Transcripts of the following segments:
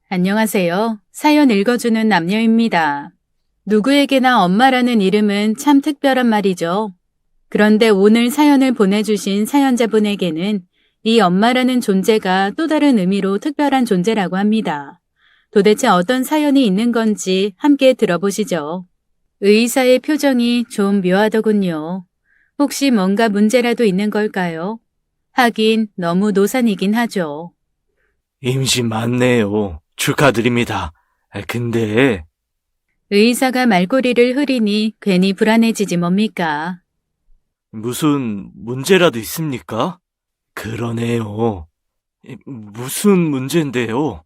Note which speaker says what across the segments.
Speaker 1: 안녕하세요. 사연 읽어주는 남녀입니다. 누구에게나 엄마라는 이름은 참 특별한 말이죠. 그런데 오늘 사연을 보내주신 사연자분에게는 이 엄마라는 존재가 또 다른 의미로 특별한 존재라고 합니다. 도대체 어떤 사연이 있는 건지 함께 들어보시죠. 의사의 표정이 좀 묘하더군요. 혹시 뭔가 문제라도 있는 걸까요? 하긴 너무 노산이긴 하죠.
Speaker 2: 임신 맞네요. 축하드립니다. 근데
Speaker 1: 의사가 말꼬리를 흐리니 괜히 불안해지지 뭡니까?
Speaker 2: 무슨 문제라도 있습니까? 그러네요. 무슨 문제인데요?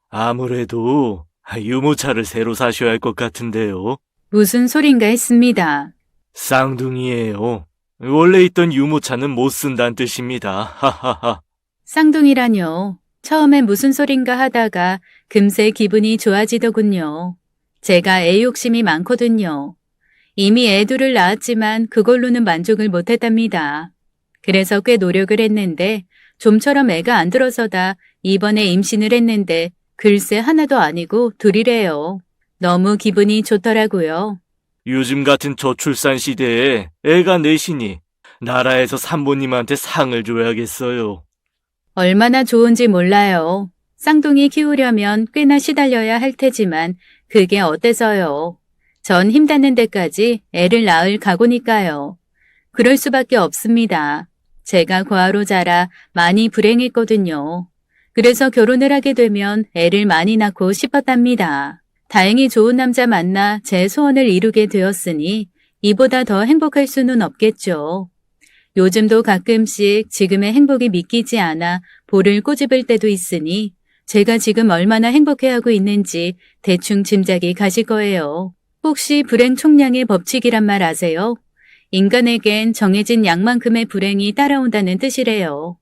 Speaker 2: 아무래도 유모차를 새로 사셔야 할 것 같은데요.
Speaker 1: 무슨 소린가 했습니다.
Speaker 2: 쌍둥이에요. 원래 있던 유모차는 못 쓴다는 뜻입니다. 하하하.
Speaker 1: 쌍둥이라뇨. 처음엔 무슨 소린가 하다가 금세 기분이 좋아지더군요. 제가 애 욕심이 많거든요. 이미 애 둘을 낳았지만 그걸로는 만족을 못했답니다. 그래서 꽤 노력을 했는데 좀처럼 애가 안 들어서다 이번에 임신을 했는데 글쎄 하나도 아니고 둘이래요. 너무 기분이 좋더라고요.
Speaker 2: 요즘 같은 저출산 시대에 애가 넷이니 나라에서 산모님한테 상을 줘야겠어요.
Speaker 1: 얼마나 좋은지 몰라요. 쌍둥이 키우려면 꽤나 시달려야 할 테지만 그게 어때서요. 전 힘닿는 데까지 애를 낳을 각오니까요. 그럴 수밖에 없습니다. 제가 고아로 자라 많이 불행했거든요. 그래서 결혼을 하게 되면 애를 많이 낳고 싶었답니다. 다행히 좋은 남자 만나 제 소원을 이루게 되었으니 이보다 더 행복할 수는 없겠죠. 요즘도 가끔씩 지금의 행복이 믿기지 않아 볼을 꼬집을 때도 있으니 제가 지금 얼마나 행복해하고 있는지 대충 짐작이 가실 거예요. 혹시 불행 총량의 법칙이란 말 아세요? 인간에겐 정해진 양만큼의 불행이 따라온다는 뜻이래요.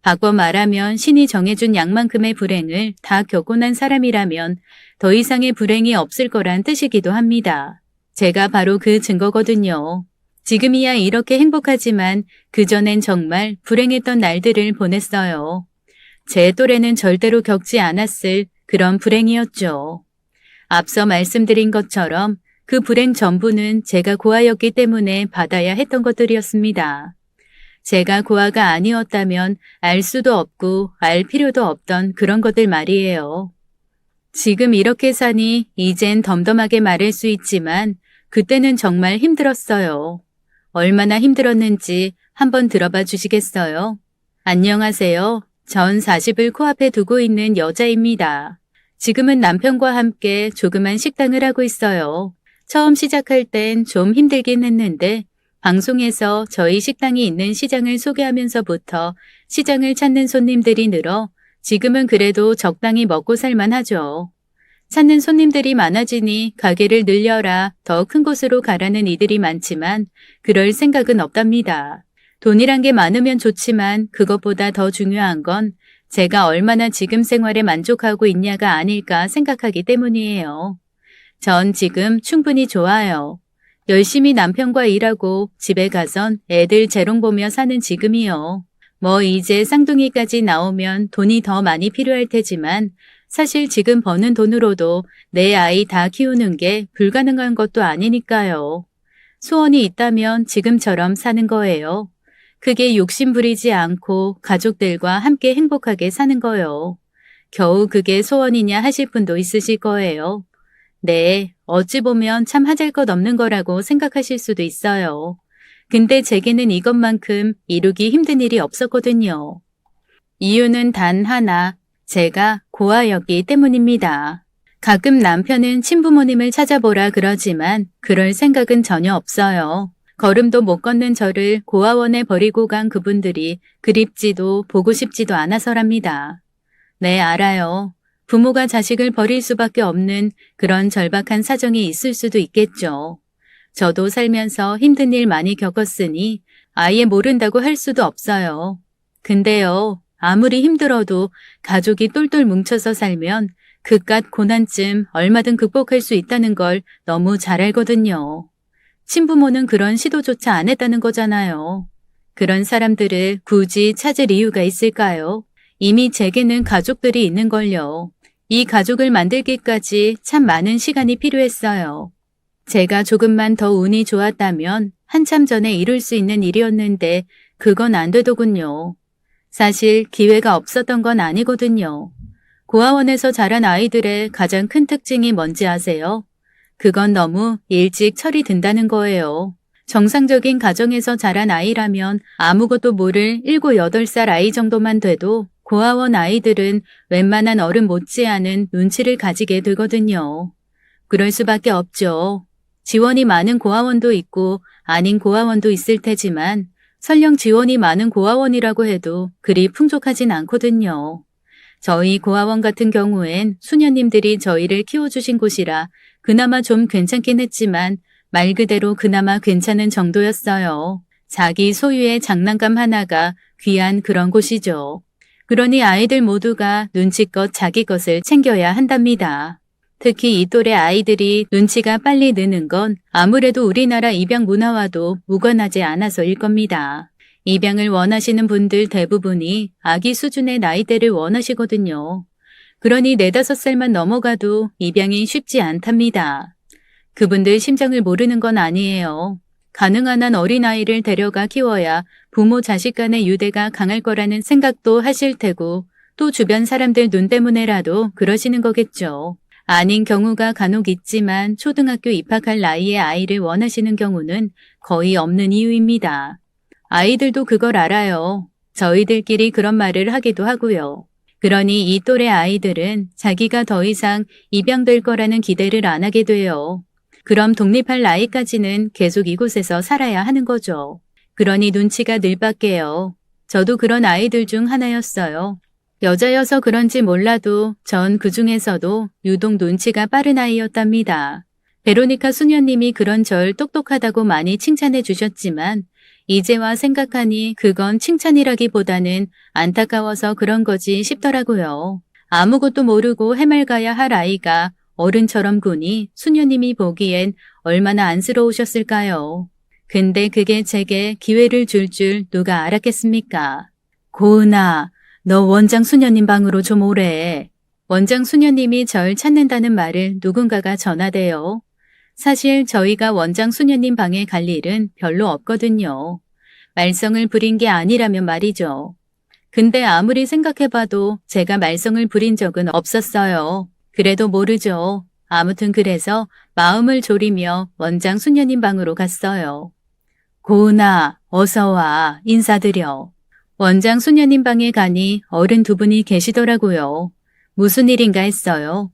Speaker 1: 바꿔 말하면 신이 정해준 양만큼의 불행을 다 겪고 난 사람이라면 더 이상의 불행이 없을 거란 뜻이기도 합니다. 제가 바로 그 증거거든요. 지금이야 이렇게 행복하지만 그전엔 정말 불행했던 날들을 보냈어요. 제 또래는 절대로 겪지 않았을 그런 불행이었죠. 앞서 말씀드린 것처럼 그 불행 전부는 제가 고아였기 때문에 받아야 했던 것들이었습니다. 제가 고아가 아니었다면 알 수도 없고 알 필요도 없던 그런 것들 말이에요. 지금 이렇게 사니 이젠 덤덤하게 말할 수 있지만 그때는 정말 힘들었어요. 얼마나 힘들었는지 한번 들어봐 주시겠어요? 안녕하세요. 전 40을 코앞에 두고 있는 여자입니다. 지금은 남편과 함께 조그만 식당을 하고 있어요. 처음 시작할 땐 좀 힘들긴 했는데 방송에서 저희 식당이 있는 시장을 소개하면서부터 시장을 찾는 손님들이 늘어 지금은 그래도 적당히 먹고 살만 하죠. 찾는 손님들이 많아지니 가게를 늘려라, 더 큰 곳으로 가라는 이들이 많지만 그럴 생각은 없답니다. 돈이란 게 많으면 좋지만 그것보다 더 중요한 건 제가 얼마나 지금 생활에 만족하고 있냐가 아닐까 생각하기 때문이에요. 전 지금 충분히 좋아요. 열심히 남편과 일하고 집에 가선 애들 재롱 보며 사는 지금이요. 뭐 이제 쌍둥이까지 나오면 돈이 더 많이 필요할 테지만 사실 지금 버는 돈으로도 내 아이 다 키우는 게 불가능한 것도 아니니까요. 소원이 있다면 지금처럼 사는 거예요. 크게 욕심 부리지 않고 가족들과 함께 행복하게 사는 거요. 겨우 그게 소원이냐 하실 분도 있으실 거예요. 네, 어찌 보면 참 하잘 것 없는 거라고 생각하실 수도 있어요. 근데 제게는 이것만큼 이루기 힘든 일이 없었거든요. 이유는 단 하나, 제가 고아였기 때문입니다. 가끔 남편은 친부모님을 찾아보라 그러지만 그럴 생각은 전혀 없어요. 걸음도 못 걷는 저를 고아원에 버리고 간 그분들이 그립지도 보고 싶지도 않아서랍니다. 네, 알아요. 부모가 자식을 버릴 수밖에 없는 그런 절박한 사정이 있을 수도 있겠죠. 저도 살면서 힘든 일 많이 겪었으니 아예 모른다고 할 수도 없어요. 근데요, 아무리 힘들어도 가족이 똘똘 뭉쳐서 살면 그깟 고난쯤 얼마든 극복할 수 있다는 걸 너무 잘 알거든요. 친부모는 그런 시도조차 안 했다는 거잖아요. 그런 사람들을 굳이 찾을 이유가 있을까요? 이미 제게는 가족들이 있는걸요. 이 가족을 만들기까지 참 많은 시간이 필요했어요. 제가 조금만 더 운이 좋았다면 한참 전에 이룰 수 있는 일이었는데 그건 안 되더군요. 사실 기회가 없었던 건 아니거든요. 고아원에서 자란 아이들의 가장 큰 특징이 뭔지 아세요? 그건 너무 일찍 철이 든다는 거예요. 정상적인 가정에서 자란 아이라면 아무것도 모를 7, 8살 아이 정도만 돼도 고아원 아이들은 웬만한 어른 못지않은 눈치를 가지게 되거든요. 그럴 수밖에 없죠. 지원이 많은 고아원도 있고 아닌 고아원도 있을 테지만 설령 지원이 많은 고아원이라고 해도 그리 풍족하진 않거든요. 저희 고아원 같은 경우엔 수녀님들이 저희를 키워주신 곳이라 그나마 좀 괜찮긴 했지만 말 그대로 그나마 괜찮은 정도였어요. 자기 소유의 장난감 하나가 귀한 그런 곳이죠. 그러니 아이들 모두가 눈치껏 자기 것을 챙겨야 한답니다. 특히 이 또래 아이들이 눈치가 빨리 느는 건 아무래도 우리나라 입양 문화와도 무관하지 않아서일 겁니다. 입양을 원하시는 분들 대부분이 아기 수준의 나이대를 원하시거든요. 그러니 4, 5살만 넘어가도 입양이 쉽지 않답니다. 그분들 심정을 모르는 건 아니에요. 가능한 한 어린아이를 데려가 키워야 부모 자식 간의 유대가 강할 거라는 생각도 하실 테고 또 주변 사람들 눈 때문에라도 그러시는 거겠죠. 아닌 경우가 간혹 있지만 초등학교 입학할 나이의 아이를 원하시는 경우는 거의 없는 이유입니다. 아이들도 그걸 알아요. 저희들끼리 그런 말을 하기도 하고요. 그러니 이 또래 아이들은 자기가 더 이상 입양될 거라는 기대를 안 하게 돼요. 그럼 독립할 나이까지는 계속 이곳에서 살아야 하는 거죠. 그러니 눈치가 늘 밖에요. 저도 그런 아이들 중 하나였어요. 여자여서 그런지 몰라도 전 그 중에서도 유독 눈치가 빠른 아이였답니다. 베로니카 수녀님이 그런 절 똑똑하다고 많이 칭찬해 주셨지만 이제와 생각하니 그건 칭찬이라기보다는 안타까워서 그런 거지 싶더라고요. 아무것도 모르고 해맑아야 할 아이가 어른처럼 구니 수녀님이 보기엔 얼마나 안쓰러우셨을까요? 근데 그게 제게 기회를 줄 누가 알았겠습니까? 고은아, 너 원장 수녀님 방으로 좀 오래. 원장 수녀님이 절 찾는다는 말을 누군가가 전하대요. 사실 저희가 원장 수녀님 방에 갈 일은 별로 없거든요. 말썽을 부린 게 아니라면 말이죠. 근데 아무리 생각해봐도 제가 말썽을 부린 적은 없었어요. 그래도 모르죠. 아무튼 그래서 마음을 졸이며 원장 수녀님 방으로 갔어요. 고은아, 어서 와. 인사드려. 원장 수녀님 방에 가니 어른 2분이 계시더라고요. 무슨 일인가 했어요.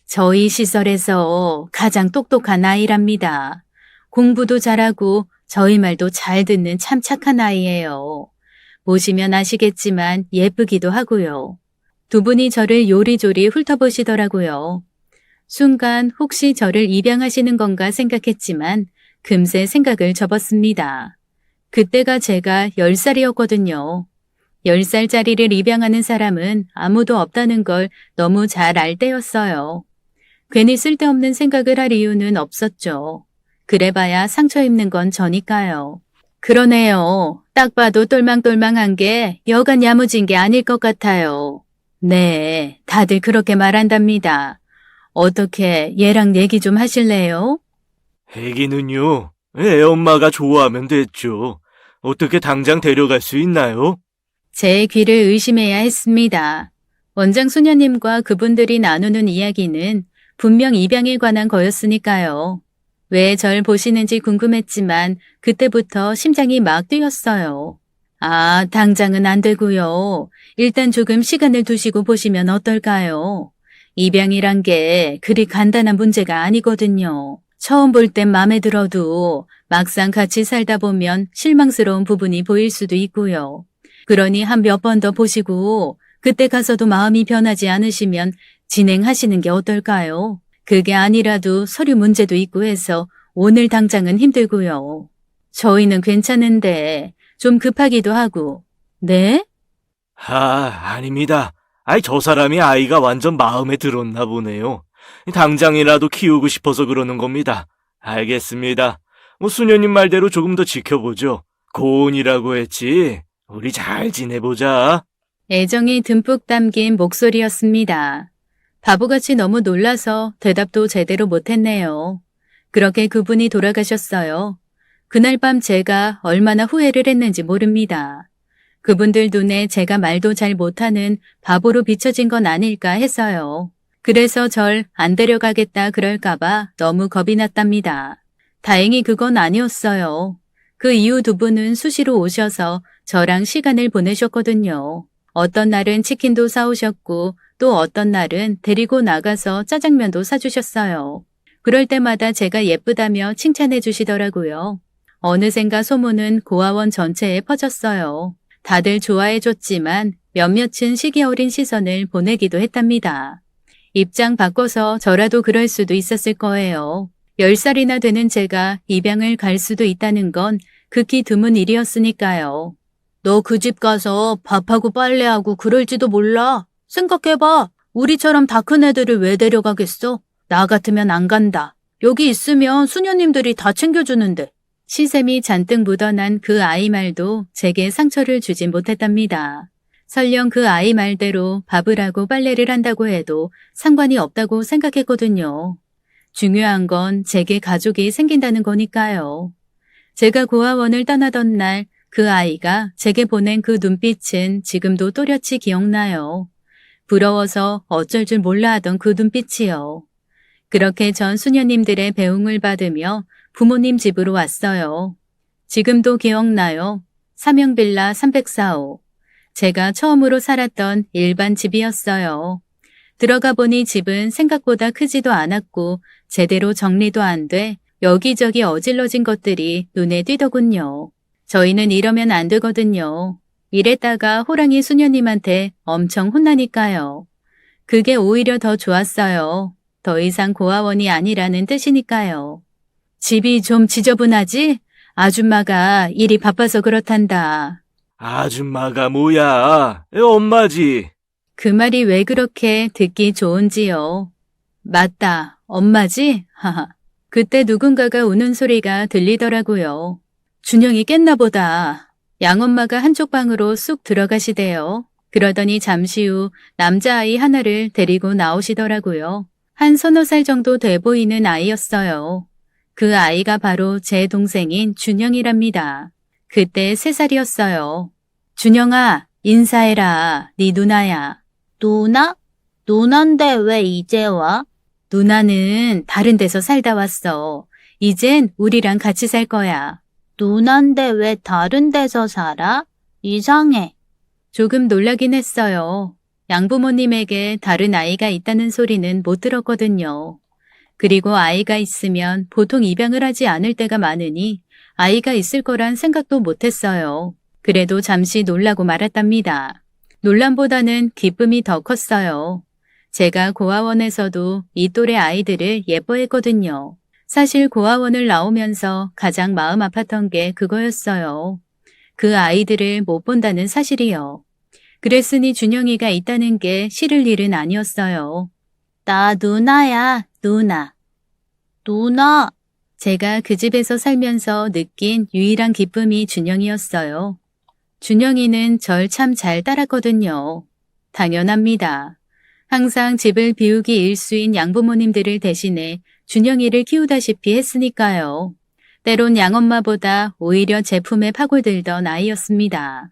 Speaker 1: 저희 시설에서 가장 똑똑한 아이랍니다. 공부도 잘하고 저희 말도 잘 듣는 참 착한 아이예요. 보시면 아시겠지만 예쁘기도 하고요. 2분이 저를 요리조리 훑어보시더라고요. 순간 혹시 저를 입양하시는 건가 생각했지만 금세 생각을 접었습니다. 그때가 제가 10살이었거든요. 10살짜리를 입양하는 사람은 아무도 없다는 걸 너무 잘 알 때였어요. 괜히 쓸데없는 생각을 할 이유는 없었죠. 그래봐야 상처 입는 건 저니까요. 그러네요. 딱 봐도 똘망똘망한 게 여간 야무진 게 아닐 것 같아요. 네, 다들 그렇게 말한답니다. 어떻게 얘랑 얘기 좀 하실래요?
Speaker 2: 애기는요, 애 엄마가 좋아하면 됐죠. 어떻게 당장 데려갈 수 있나요?
Speaker 1: 제 귀를 의심해야 했습니다. 원장 수녀님과 그분들이 나누는 이야기는 분명 입양에 관한 거였으니까요. 왜 절 보시는지 궁금했지만 그때부터 심장이 막 뛰었어요. 아, 당장은 안 되고요. 일단 조금 시간을 두시고 보시면 어떨까요? 입양이란 게 그리 간단한 문제가 아니거든요. 처음 볼 땐 마음에 들어도 막상 같이 살다 보면 실망스러운 부분이 보일 수도 있고요. 그러니 한 몇 번 더 보시고 그때 가서도 마음이 변하지 않으시면 진행하시는 게 어떨까요? 그게 아니라도 서류 문제도 있고 해서 오늘 당장은 힘들고요. 저희는 괜찮은데 좀 급하기도 하고. 네?
Speaker 2: 아닙니다. 저 사람이 아이가 완전 마음에 들었나 보네요. 당장이라도 키우고 싶어서 그러는 겁니다. 알겠습니다. 수녀님 말대로 조금 더 지켜보죠. 고은이라고 했지. 우리 잘 지내보자.
Speaker 1: 애정이 듬뿍 담긴 목소리였습니다. 바보같이 너무 놀라서 대답도 제대로 못했네요. 그렇게 그분이 돌아가셨어요. 그날 밤 제가 얼마나 후회를 했는지 모릅니다. 그분들 눈에 제가 말도 잘 못하는 바보로 비춰진 건 아닐까 했어요. 그래서 절 안 데려가겠다 그럴까봐 너무 겁이 났답니다. 다행히 그건 아니었어요. 그 이후 두 분은 수시로 오셔서 저랑 시간을 보내셨거든요. 어떤 날은 치킨도 사오셨고 또 어떤 날은 데리고 나가서 짜장면도 사주셨어요. 그럴 때마다 제가 예쁘다며 칭찬해 주시더라고요. 어느샌가 소문은 고아원 전체에 퍼졌어요. 다들 좋아해 줬지만 몇몇은 시기 어린 시선을 보내기도 했답니다. 입장 바꿔서 저라도 그럴 수도 있었을 거예요. 10살이나 되는 제가 입양을 갈 수도 있다는 건 극히 드문 일이었으니까요. 너 그 집 가서 밥하고 빨래하고 그럴지도 몰라. 생각해봐. 우리처럼 다 큰 애들을 왜 데려가겠어? 나 같으면 안 간다. 여기 있으면 수녀님들이 다 챙겨주는데. 시샘이 잔뜩 묻어난 그 아이 말도 제게 상처를 주진 못했답니다. 설령 그 아이 말대로 밥을 하고 빨래를 한다고 해도 상관이 없다고 생각했거든요. 중요한 건 제게 가족이 생긴다는 거니까요. 제가 고아원을 떠나던 날 그 아이가 제게 보낸 그 눈빛은 지금도 또렷이 기억나요. 부러워서 어쩔 줄 몰라 하던 그 눈빛이요. 그렇게 전 수녀님들의 배웅을 받으며 부모님 집으로 왔어요. 지금도 기억나요. 삼형빌라 304호. 제가 처음으로 살았던 일반 집이었어요. 들어가 보니 집은 생각보다 크지도 않았고 제대로 정리도 안 돼 여기저기 어질러진 것들이 눈에 띄더군요. 저희는 이러면 안 되거든요. 이랬다가 호랑이 수녀님한테 엄청 혼나니까요. 그게 오히려 더 좋았어요. 더 이상 고아원이 아니라는 뜻이니까요. 집이 좀 지저분하지? 아줌마가 일이 바빠서 그렇단다.
Speaker 2: 아줌마가 뭐야? 엄마지.
Speaker 1: 그 말이 왜 그렇게 듣기 좋은지요. 맞다. 엄마지? 하하. 그때 누군가가 우는 소리가 들리더라고요. 준영이 깼나 보다. 양엄마가 한쪽 방으로 쑥 들어가시대요. 그러더니 잠시 후 남자아이 하나를 데리고 나오시더라고요. 한 서너 살 정도 돼 보이는 아이였어요. 그 아이가 바로 제 동생인 준영이랍니다. 그때 3살이었어요. 준영아, 인사해라. 네 누나야. 누나? 누난데 왜 이제 와? 누나는 다른 데서 살다 왔어. 이젠 우리랑 같이 살 거야. 누난데 왜 다른 데서 살아? 이상해. 조금 놀라긴 했어요. 양부모님에게 다른 아이가 있다는 소리는 못 들었거든요. 그리고 아이가 있으면 보통 입양을 하지 않을 때가 많으니 아이가 있을 거란 생각도 못했어요. 그래도 잠시 놀라고 말았답니다. 놀람보다는 기쁨이 더 컸어요. 제가 고아원에서도 이 또래 아이들을 예뻐했거든요. 사실 고아원을 나오면서 가장 마음 아팠던 게 그거였어요. 그 아이들을 못 본다는 사실이요. 그랬으니 준영이가 있다는 게 싫을 일은 아니었어요. 나 누나야, 누나. 누나. 제가 그 집에서 살면서 느낀 유일한 기쁨이 준영이었어요. 준영이는 절 참 잘 따랐거든요. 당연합니다. 항상 집을 비우기 일수인 양부모님들을 대신해 준영이를 키우다시피 했으니까요. 때론 양엄마보다 오히려 제 품에 파고들던 아이였습니다.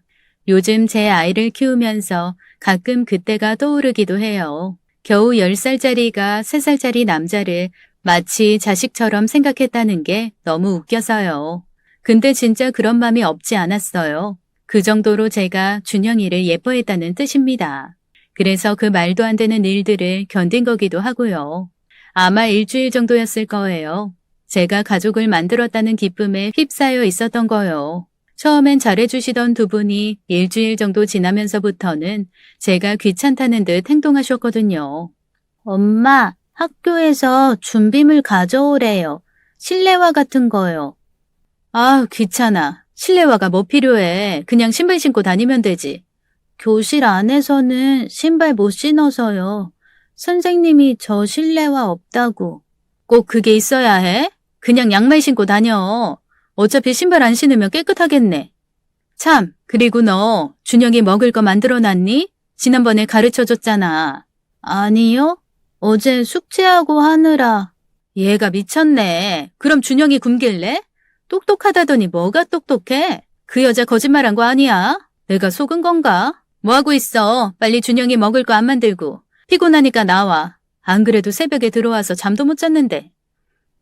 Speaker 1: 요즘 제 아이를 키우면서 가끔 그때가 떠오르기도 해요. 겨우 10살짜리가 3살짜리 남자를 마치 자식처럼 생각했다는 게 너무 웃겨서요. 근데 진짜 그런 맘이 없지 않았어요. 그 정도로 제가 준영이를 예뻐했다는 뜻입니다. 그래서 그 말도 안 되는 일들을 견딘 거기도 하고요. 아마 일주일 정도였을 거예요. 제가 가족을 만들었다는 기쁨에 휩싸여 있었던 거요. 처음엔 잘해주시던 두 분이 일주일 정도 지나면서부터는 제가 귀찮다는 듯 행동하셨거든요. 엄마, 학교에서 준비물 가져오래요. 실내화 같은 거요. 아, 귀찮아. 실내화가 뭐 필요해. 그냥 신발 신고 다니면 되지. 교실 안에서는 신발 못 신어서요. 선생님이 저 실내화 없다고. 꼭 그게 있어야 해? 그냥 양말 신고 다녀. 어차피 신발 안 신으면 깨끗하겠네. 참, 그리고 너 준영이 먹을 거 만들어놨니? 지난번에 가르쳐줬잖아. 아니요. 어제 숙제하고 하느라. 얘가 미쳤네. 그럼 준영이 굶길래? 똑똑하다더니 뭐가 똑똑해? 그 여자 거짓말한 거 아니야? 내가 속은 건가? 뭐 하고 있어? 빨리 준영이 먹을 거 안 만들고. 피곤하니까 나와. 안 그래도 새벽에 들어와서 잠도 못 잤는데.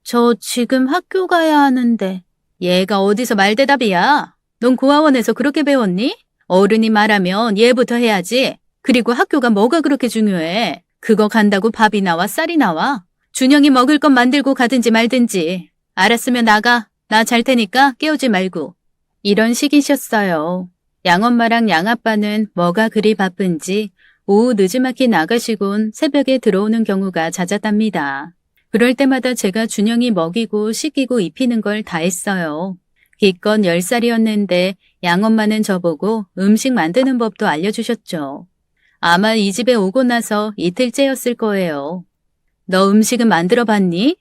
Speaker 1: 저 지금 학교 가야 하는데. 얘가 어디서 말대답이야? 넌 고아원에서 그렇게 배웠니? 어른이 말하면 얘부터 해야지. 그리고 학교가 뭐가 그렇게 중요해? 그거 간다고 밥이 나와 쌀이 나와? 준영이 먹을 것 만들고 가든지 말든지. 알았으면 나가. 나 잘 테니까 깨우지 말고. 이런 식이셨어요. 양엄마랑 양아빠는 뭐가 그리 바쁜지 오후 늦지막히 나가시곤 새벽에 들어오는 경우가 잦았답니다. 그럴 때마다 제가 준영이 먹이고 씻기고 입히는 걸 다 했어요. 기껏 10살이었는데 양엄마는 저보고 음식 만드는 법도 알려주셨죠. 아마 이 집에 오고 나서 이틀째였을 거예요. 너 음식은 만들어 봤니?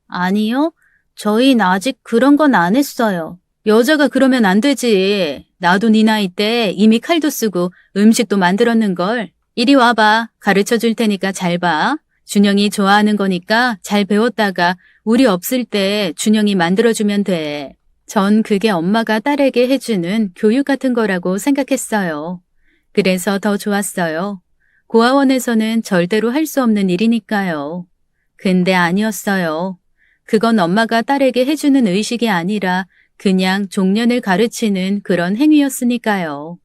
Speaker 1: 아니요. 저희는 아직 그런 건 안 했어요. 여자가 그러면 안 되지. 나도 네 나이 때 이미 칼도 쓰고 음식도 만들었는걸. 이리 와봐. 가르쳐 줄 테니까 잘 봐. 준영이 좋아하는 거니까 잘 배웠다가 우리 없을 때 준영이 만들어주면 돼. 전 그게 엄마가 딸에게 해주는 교육 같은 거라고 생각했어요. 그래서 더 좋았어요. 고아원에서는 절대로 할 수 없는 일이니까요. 근데 아니었어요. 그건 엄마가 딸에게 해주는 의식이 아니라 그냥 종년을 가르치는 그런 행위였으니까요.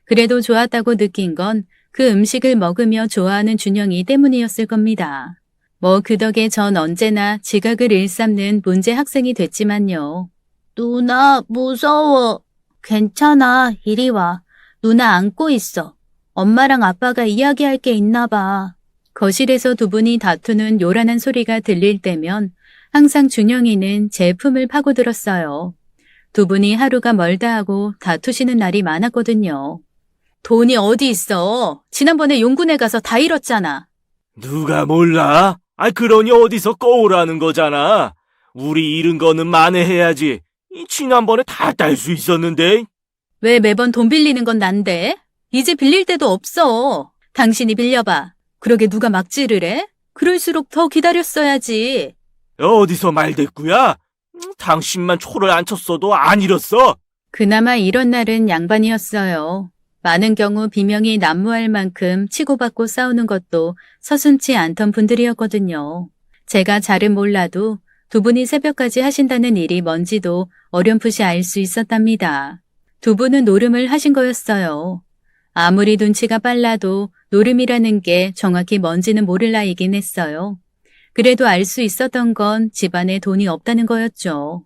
Speaker 1: 그래도 좋았다고 느낀 건 그 음식을 먹으며 좋아하는 준영이 때문이었을 겁니다. 뭐 그 덕에 전 언제나 지각을 일삼는 문제 학생이 됐지만요. 누나 무서워. 괜찮아. 이리 와. 누나 안고 있어. 엄마랑 아빠가 이야기할 게 있나 봐. 거실에서 두 분이 다투는 요란한 소리가 들릴 때면 항상 준영이는 제 품을 파고들었어요. 두 분이 하루가 멀다 하고 다투시는 날이 많았거든요. 돈이 어디 있어? 지난번에 용군에 가서 다 잃었잖아.
Speaker 2: 누가 몰라? 그러니 어디서 꺼오라는 거잖아. 우리 잃은 거는 만회해야지. 지난번에 다 딸 수 있었는데.
Speaker 1: 왜 매번 돈 빌리는 건 난데? 이제 빌릴 데도 없어. 당신이 빌려봐. 그러게 누가 막지를 해? 그럴수록 더 기다렸어야지.
Speaker 2: 어디서 말대꾸야? 당신만 초를 안 쳤어도 안 잃었어.
Speaker 1: 그나마 이런 날은 양반이었어요. 많은 경우 비명이 난무할 만큼 치고받고 싸우는 것도 서슴지 않던 분들이었거든요. 제가 잘은 몰라도 두 분이 새벽까지 하신다는 일이 뭔지도 어렴풋이 알 수 있었답니다. 두 분은 노름을 하신 거였어요. 아무리 눈치가 빨라도 노름이라는 게 정확히 뭔지는 모를 나이긴 했어요. 그래도 알 수 있었던 건 집안에 돈이 없다는 거였죠.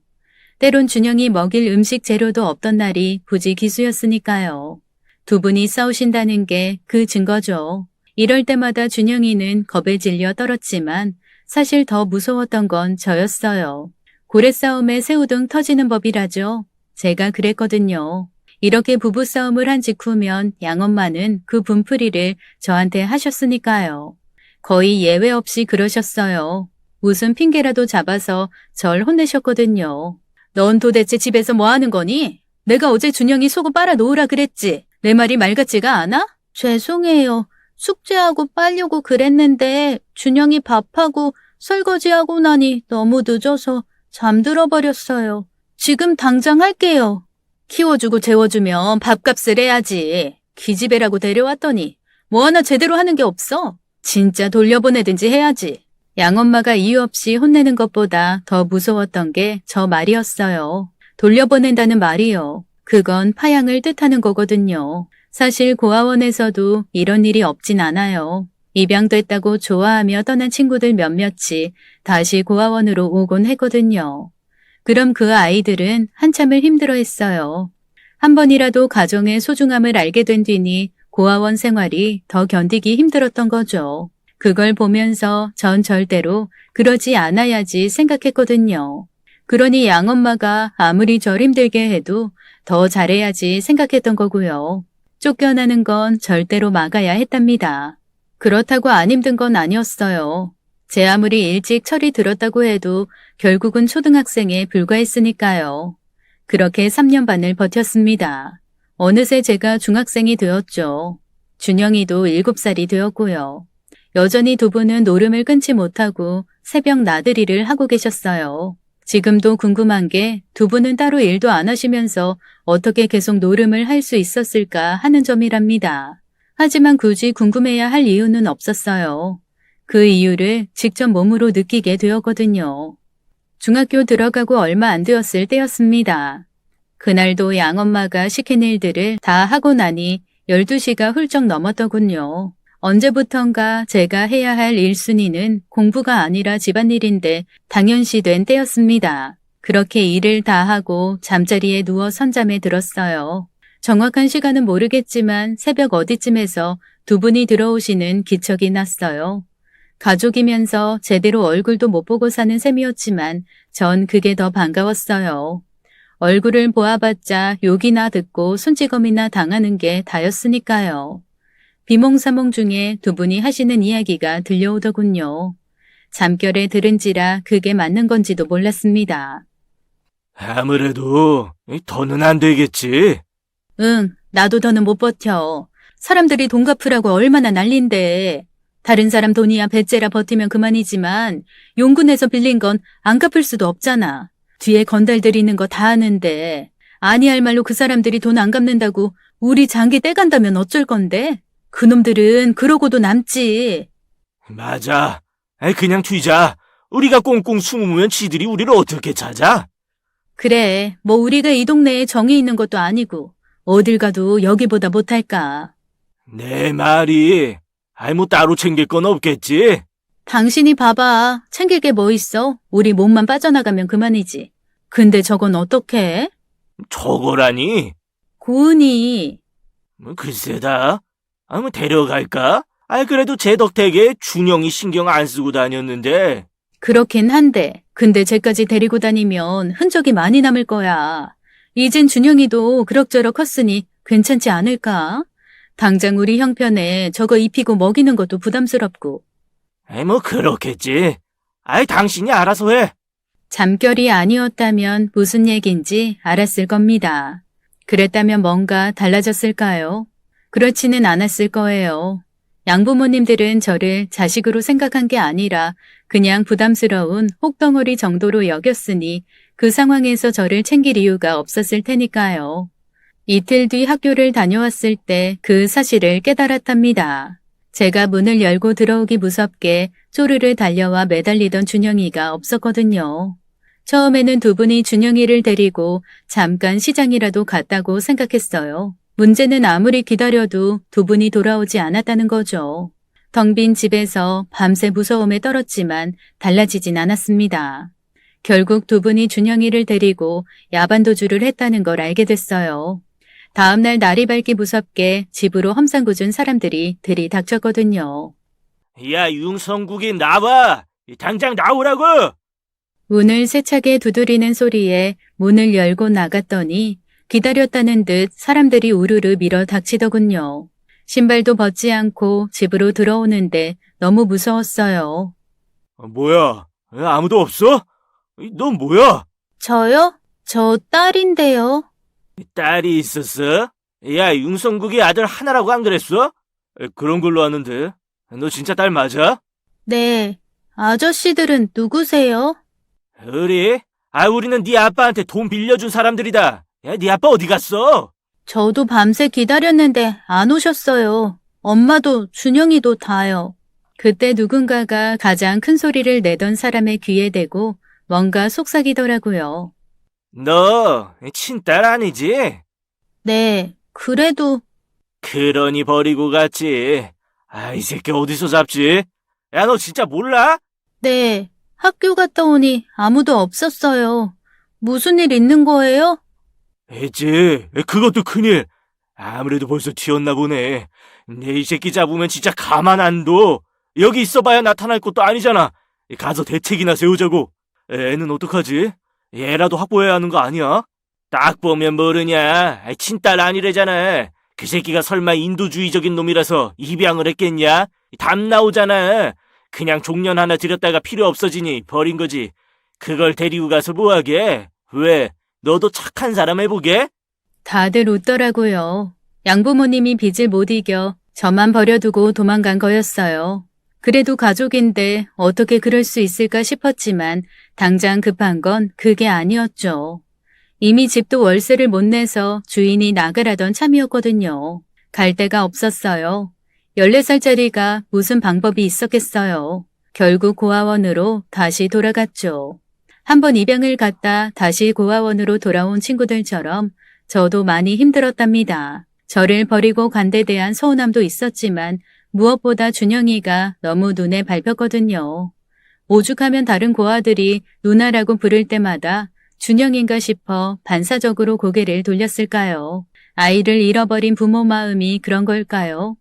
Speaker 1: 때론 준영이 먹일 음식 재료도 없던 날이 부지기수였으니까요. 두 분이 싸우신다는 게 그 증거죠. 이럴 때마다 준영이는 겁에 질려 떨었지만 사실 더 무서웠던 건 저였어요. 고래싸움에 새우등 터지는 법이라죠. 제가 그랬거든요. 이렇게 부부싸움을 한 직후면 양엄마는 그 분풀이를 저한테 하셨으니까요. 거의 예외 없이 그러셨어요. 무슨 핑계라도 잡아서 절 혼내셨거든요. 넌 도대체 집에서 뭐 하는 거니? 내가 어제 준영이 속옷 빨아 놓으라 그랬지. 내 말이 말 같지가 않아? 죄송해요. 숙제하고 빨려고 그랬는데 준영이 밥하고 설거지하고 나니 너무 늦어서 잠들어 버렸어요. 지금 당장 할게요. 키워주고 재워주면 밥값을 해야지. 기집애라고 데려왔더니 뭐 하나 제대로 하는 게 없어. 진짜 돌려보내든지 해야지. 양엄마가 이유 없이 혼내는 것보다 더 무서웠던 게 저 말이었어요. 돌려보낸다는 말이요. 그건 파양을 뜻하는 거거든요. 사실 고아원에서도 이런 일이 없진 않아요. 입양됐다고 좋아하며 떠난 친구들 몇몇이 다시 고아원으로 오곤 했거든요. 그럼 그 아이들은 한참을 힘들어했어요. 한 번이라도 가정의 소중함을 알게 된 뒤니 고아원 생활이 더 견디기 힘들었던 거죠. 그걸 보면서 전 절대로 그러지 않아야지 생각했거든요. 그러니 양엄마가 아무리 절 힘들게 해도 더 잘해야지 생각했던 거고요. 쫓겨나는 건 절대로 막아야 했답니다. 그렇다고 안 힘든 건 아니었어요. 제 아무리 일찍 철이 들었다고 해도 결국은 초등학생에 불과했으니까요. 그렇게 3년 반을 버텼습니다. 어느새 제가 중학생이 되었죠. 준영이도 7살이 되었고요. 여전히 두 분은 노름을 끊지 못하고 새벽 나들이를 하고 계셨어요. 지금도 궁금한 게 두 분은 따로 일도 안 하시면서 어떻게 계속 노름을 할 수 있었을까 하는 점이랍니다. 하지만 굳이 궁금해야 할 이유는 없었어요. 그 이유를 직접 몸으로 느끼게 되었거든요. 중학교 들어가고 얼마 안 되었을 때였습니다. 그날도 양엄마가 시킨 일들을 다 하고 나니 12시가 훌쩍 넘었더군요. 언제부턴가 제가 해야 할 1순위는 공부가 아니라 집안일인데 당연시된 때였습니다. 그렇게 일을 다 하고 잠자리에 누워 선잠에 들었어요. 정확한 시간은 모르겠지만 새벽 어디쯤에서 두 분이 들어오시는 기척이 났어요. 가족이면서 제대로 얼굴도 못 보고 사는 셈이었지만 전 그게 더 반가웠어요. 얼굴을 보아봤자 욕이나 듣고 손찌검이나 당하는 게 다였으니까요. 비몽사몽 중에 두 분이 하시는 이야기가 들려오더군요. 잠결에 들은지라 그게 맞는 건지도 몰랐습니다.
Speaker 2: 아무래도 더는 안 되겠지.
Speaker 1: 응, 나도 더는 못 버텨. 사람들이 돈 갚으라고 얼마나 난린데. 다른 사람 돈이야 배째라 버티면 그만이지만 용군에서 빌린 건 안 갚을 수도 없잖아. 뒤에 건달들이는 거 다 아는데 아니할 말로 그 사람들이 돈 안 갚는다고 우리 장기 떼간다면 어쩔 건데? 그놈들은 그러고도 남지.
Speaker 2: 맞아. 그냥 튀자. 우리가 꽁꽁 숨으면 지들이 우리를 어떻게 찾아?
Speaker 1: 그래, 뭐 우리가 이 동네에 정이 있는 것도 아니고 어딜 가도 여기보다 못할까.
Speaker 2: 내 말이. 뭐 따로 챙길 건 없겠지?
Speaker 1: 당신이 봐봐. 챙길 게 뭐 있어? 우리 몸만 빠져나가면 그만이지. 근데 저건 어떡해?
Speaker 2: 저거라니?
Speaker 1: 고은이.
Speaker 2: 글쎄다. 데려갈까? 그래도 제 덕택에 준영이 신경 안 쓰고 다녔는데.
Speaker 1: 그렇긴 한데 근데 쟤까지 데리고 다니면 흔적이 많이 남을 거야. 이젠 준영이도 그럭저럭 컸으니 괜찮지 않을까? 당장 우리 형편에 저거 입히고 먹이는 것도 부담스럽고.
Speaker 2: 뭐 그렇겠지. 당신이 알아서 해.
Speaker 1: 잠결이 아니었다면 무슨 얘긴지 알았을 겁니다. 그랬다면 뭔가 달라졌을까요? 그렇지는 않았을 거예요. 양부모님들은 저를 자식으로 생각한 게 아니라 그냥 부담스러운 혹덩어리 정도로 여겼으니 그 상황에서 저를 챙길 이유가 없었을 테니까요. 이틀 뒤 학교를 다녀왔을 때 그 사실을 깨달았답니다. 제가 문을 열고 들어오기 무섭게 쪼르르 달려와 매달리던 준영이가 없었거든요. 처음에는 두 분이 준영이를 데리고 잠깐 시장이라도 갔다고 생각했어요. 문제는 아무리 기다려도 두 분이 돌아오지 않았다는 거죠. 텅 빈 집에서 밤새 무서움에 떨었지만 달라지진 않았습니다. 결국 두 분이 준영이를 데리고 야반도주를 했다는 걸 알게 됐어요. 다음날 날이 밝기 무섭게 집으로 험상궂은 사람들이 들이닥쳤거든요.
Speaker 2: 야, 융성국이 나와! 당장 나오라고!
Speaker 1: 문을 세차게 두드리는 소리에 문을 열고 나갔더니 기다렸다는 듯 사람들이 우르르 밀어 닥치더군요. 신발도 벗지 않고 집으로 들어오는데 너무 무서웠어요.
Speaker 2: 뭐야? 아무도 없어? 넌 뭐야?
Speaker 1: 저요? 저 딸인데요.
Speaker 2: 딸이 있었어? 야, 융성국이 아들 하나라고 안 그랬어? 그런 걸로 아는데. 너 진짜 딸 맞아?
Speaker 1: 네. 아저씨들은 누구세요?
Speaker 2: 우리는 네 아빠한테 돈 빌려준 사람들이다. 야, 네 아빠 어디 갔어?
Speaker 1: 저도 밤새 기다렸는데 안 오셨어요. 엄마도 준영이도 다요. 그때 누군가가 가장 큰 소리를 내던 사람의 귀에 대고 뭔가 속삭이더라고요.
Speaker 2: 너 친딸 아니지?
Speaker 1: 네, 그래도
Speaker 2: 그러니 버리고 갔지. 이 새끼 어디서 잡지? 야, 너 진짜 몰라?
Speaker 1: 네, 학교 갔다 오니 아무도 없었어요. 무슨 일 있는 거예요?
Speaker 2: 했지. 그것도 큰일. 아무래도 벌써 튀었나 보네. 내 이 새끼 잡으면 진짜 가만 안 둬. 여기 있어봐야 나타날 것도 아니잖아. 가서 대책이나 세우자고. 애는 어떡하지? 얘라도 확보해야 하는 거 아니야? 딱 보면 모르냐. 친딸 아니래잖아. 그 새끼가 설마 인도주의적인 놈이라서 입양을 했겠냐? 담 나오잖아. 그냥 종년 하나 들였다가 필요 없어지니 버린 거지. 그걸 데리고 가서 뭐하게? 왜? 너도 착한 사람 해보게?
Speaker 1: 다들 웃더라고요. 양부모님이 빚을 못 이겨 저만 버려두고 도망간 거였어요. 그래도 가족인데 어떻게 그럴 수 있을까 싶었지만 당장 급한 건 그게 아니었죠. 이미 집도 월세를 못 내서 주인이 나가라던 참이었거든요. 갈 데가 없었어요. 14살짜리가 무슨 방법이 있었겠어요. 결국 고아원으로 다시 돌아갔죠. 한번 입양을 갔다 다시 고아원으로 돌아온 친구들처럼 저도 많이 힘들었답니다. 저를 버리고 간 데 대한 서운함도 있었지만 무엇보다 준영이가 너무 눈에 밟혔거든요. 오죽하면 다른 고아들이 누나라고 부를 때마다 준영인가 싶어 반사적으로 고개를 돌렸을까요? 아이를 잃어버린 부모 마음이 그런 걸까요?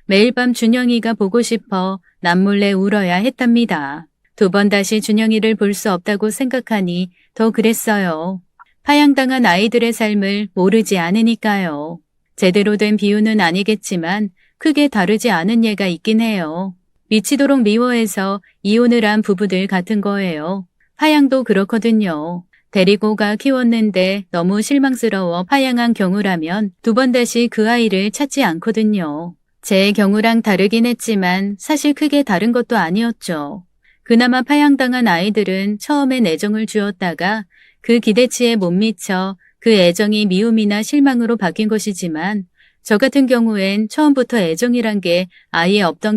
Speaker 1: 매일 밤 준영이가 보고 싶어 남몰래 울어야 했답니다. 2번 다시 준영이를 볼 수 없다고 생각하니 더 그랬어요. 파양당한 아이들의 삶을 모르지 않으니까요. 제대로 된 비유는 아니겠지만 크게 다르지 않은 예가 있긴 해요. 미치도록 미워해서 이혼을 한 부부들 같은 거예요. 파양도 그렇거든요. 데리고 가 키웠는데 너무 실망스러워 파양한 경우라면 2번 다시 그 아이를 찾지 않거든요. 제 경우랑 다르긴 했지만 사실 크게 다른 것도 아니었죠. 그나마 파양당한 아이들은 처음엔 애정을 주었다가 그 기대치에 못 미쳐 그 애정이 미움이나 실망으로 바뀐 것이지만 저 같은 경우엔 처음부터 애정이란 게 아예 없던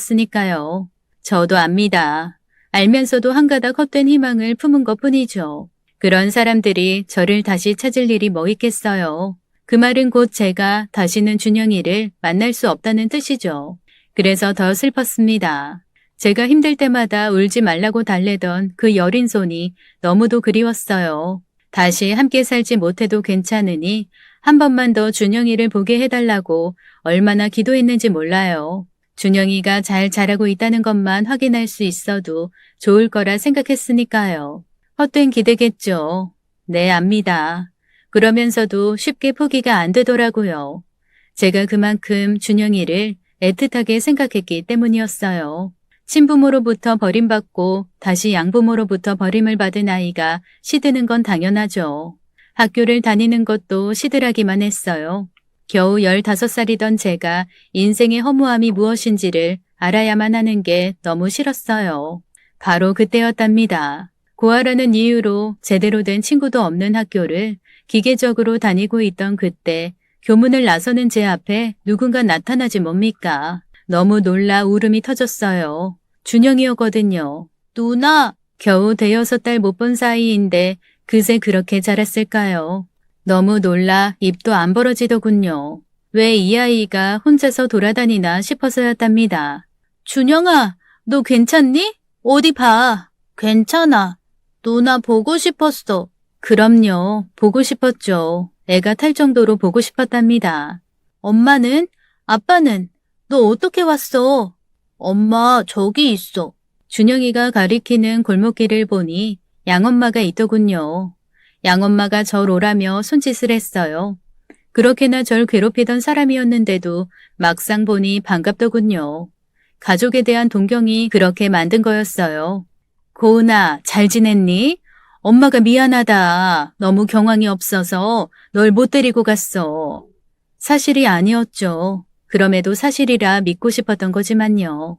Speaker 1: 경우였으니까요. 저도 압니다. 알면서도 한 가닥 헛된 희망을 품은 것뿐이죠. 그런 사람들이 저를 다시 찾을 일이 뭐 있겠어요. 그 말은 곧 제가 다시는 준영이를 만날 수 없다는 뜻이죠. 그래서 더 슬펐습니다. 제가 힘들 때마다 울지 말라고 달래던 그 여린 손이 너무도 그리웠어요. 다시 함께 살지 못해도 괜찮으니 한 번만 더 준영이를 보게 해달라고 얼마나 기도했는지 몰라요. 준영이가 잘 자라고 있다는 것만 확인할 수 있어도 좋을 거라 생각했으니까요. 헛된 기대겠죠. 네, 압니다. 그러면서도 쉽게 포기가 안 되더라고요. 제가 그만큼 준영이를 애틋하게 생각했기 때문이었어요. 친부모로부터 버림받고 다시 양부모로부터 버림을 받은 아이가 시드는 건 당연하죠. 학교를 다니는 것도 시들하기만 했어요. 겨우 15살이던 제가 인생의 허무함이 무엇인지를 알아야만 하는 게 너무 싫었어요. 바로 그때였답니다. 고아라는 이유로 제대로 된 친구도 없는 학교를 기계적으로 다니고 있던 그때 교문을 나서는 제 앞에 누군가 나타나지 뭡니까? 너무 놀라 울음이 터졌어요. 준영이었거든요. 누나! 겨우 5달 못 본 사이인데 그새 그렇게 자랐을까요? 너무 놀라 입도 안 벌어지더군요. 왜 이 아이가 혼자서 돌아다니나 싶어서였답니다. 준영아, 너 괜찮니? 어디 봐. 괜찮아. 누나 보고 싶었어. 그럼요. 보고 싶었죠. 애가 탈 정도로 보고 싶었답니다. 엄마는? 아빠는? 너 어떻게 왔어? 엄마 저기 있어. 준영이가 가리키는 골목길을 보니 양엄마가 있더군요. 양엄마가 절 오라며 손짓을 했어요. 그렇게나 절 괴롭히던 사람이었는데도 막상 보니 반갑더군요. 가족에 대한 동경이 그렇게 만든 거였어요. 고은아, 잘 지냈니? 엄마가 미안하다. 너무 경황이 없어서 널 못 데리고 갔어. 사실이 아니었죠. 그럼에도 사실이라 믿고 싶었던 거지만요.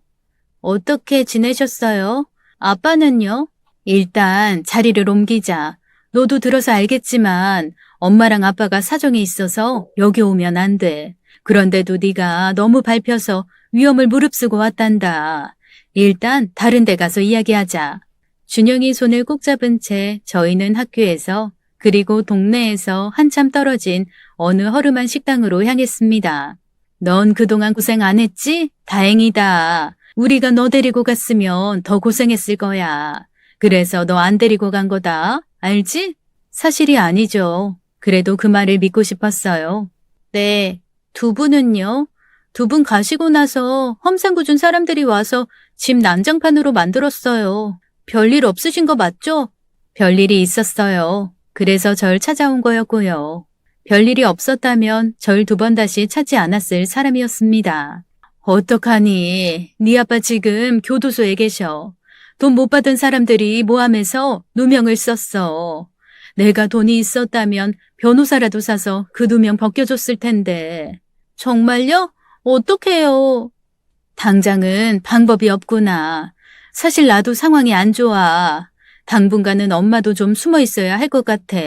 Speaker 1: 어떻게 지내셨어요? 아빠는요? 일단 자리를 옮기자. 너도 들어서 알겠지만 엄마랑 아빠가 사정이 있어서 여기 오면 안 돼. 그런데도 네가 너무 밟혀서 위험을 무릅쓰고 왔단다. 일단 다른 데 가서 이야기하자. 준영이 손을 꼭 잡은 채 저희는 학교에서 그리고 동네에서 한참 떨어진 어느 허름한 식당으로 향했습니다. 넌 그동안 고생 안 했지? 다행이다. 우리가 너 데리고 갔으면 더 고생했을 거야. 그래서 너 안 데리고 간 거다. 알지? 사실이 아니죠. 그래도 그 말을 믿고 싶었어요. 네. 2분은요? 2분 가시고 나서 험상궂은 사람들이 와서 집 난장판으로 만들었어요. 별일 없으신 거 맞죠? 별일이 있었어요. 그래서 절 찾아온 거였고요. 별일이 없었다면 절 2번 다시 찾지 않았을 사람이었습니다. 어떡하니? 네 아빠 지금 교도소에 계셔. 돈 못 받은 사람들이 모함해서 누명을 썼어. 내가 돈이 있었다면 변호사라도 사서 그 누명 벗겨줬을 텐데. 정말요? 어떡해요? 당장은 방법이 없구나. 사실 나도 상황이 안 좋아. 당분간은 엄마도 좀 숨어 있어야 할 것 같아.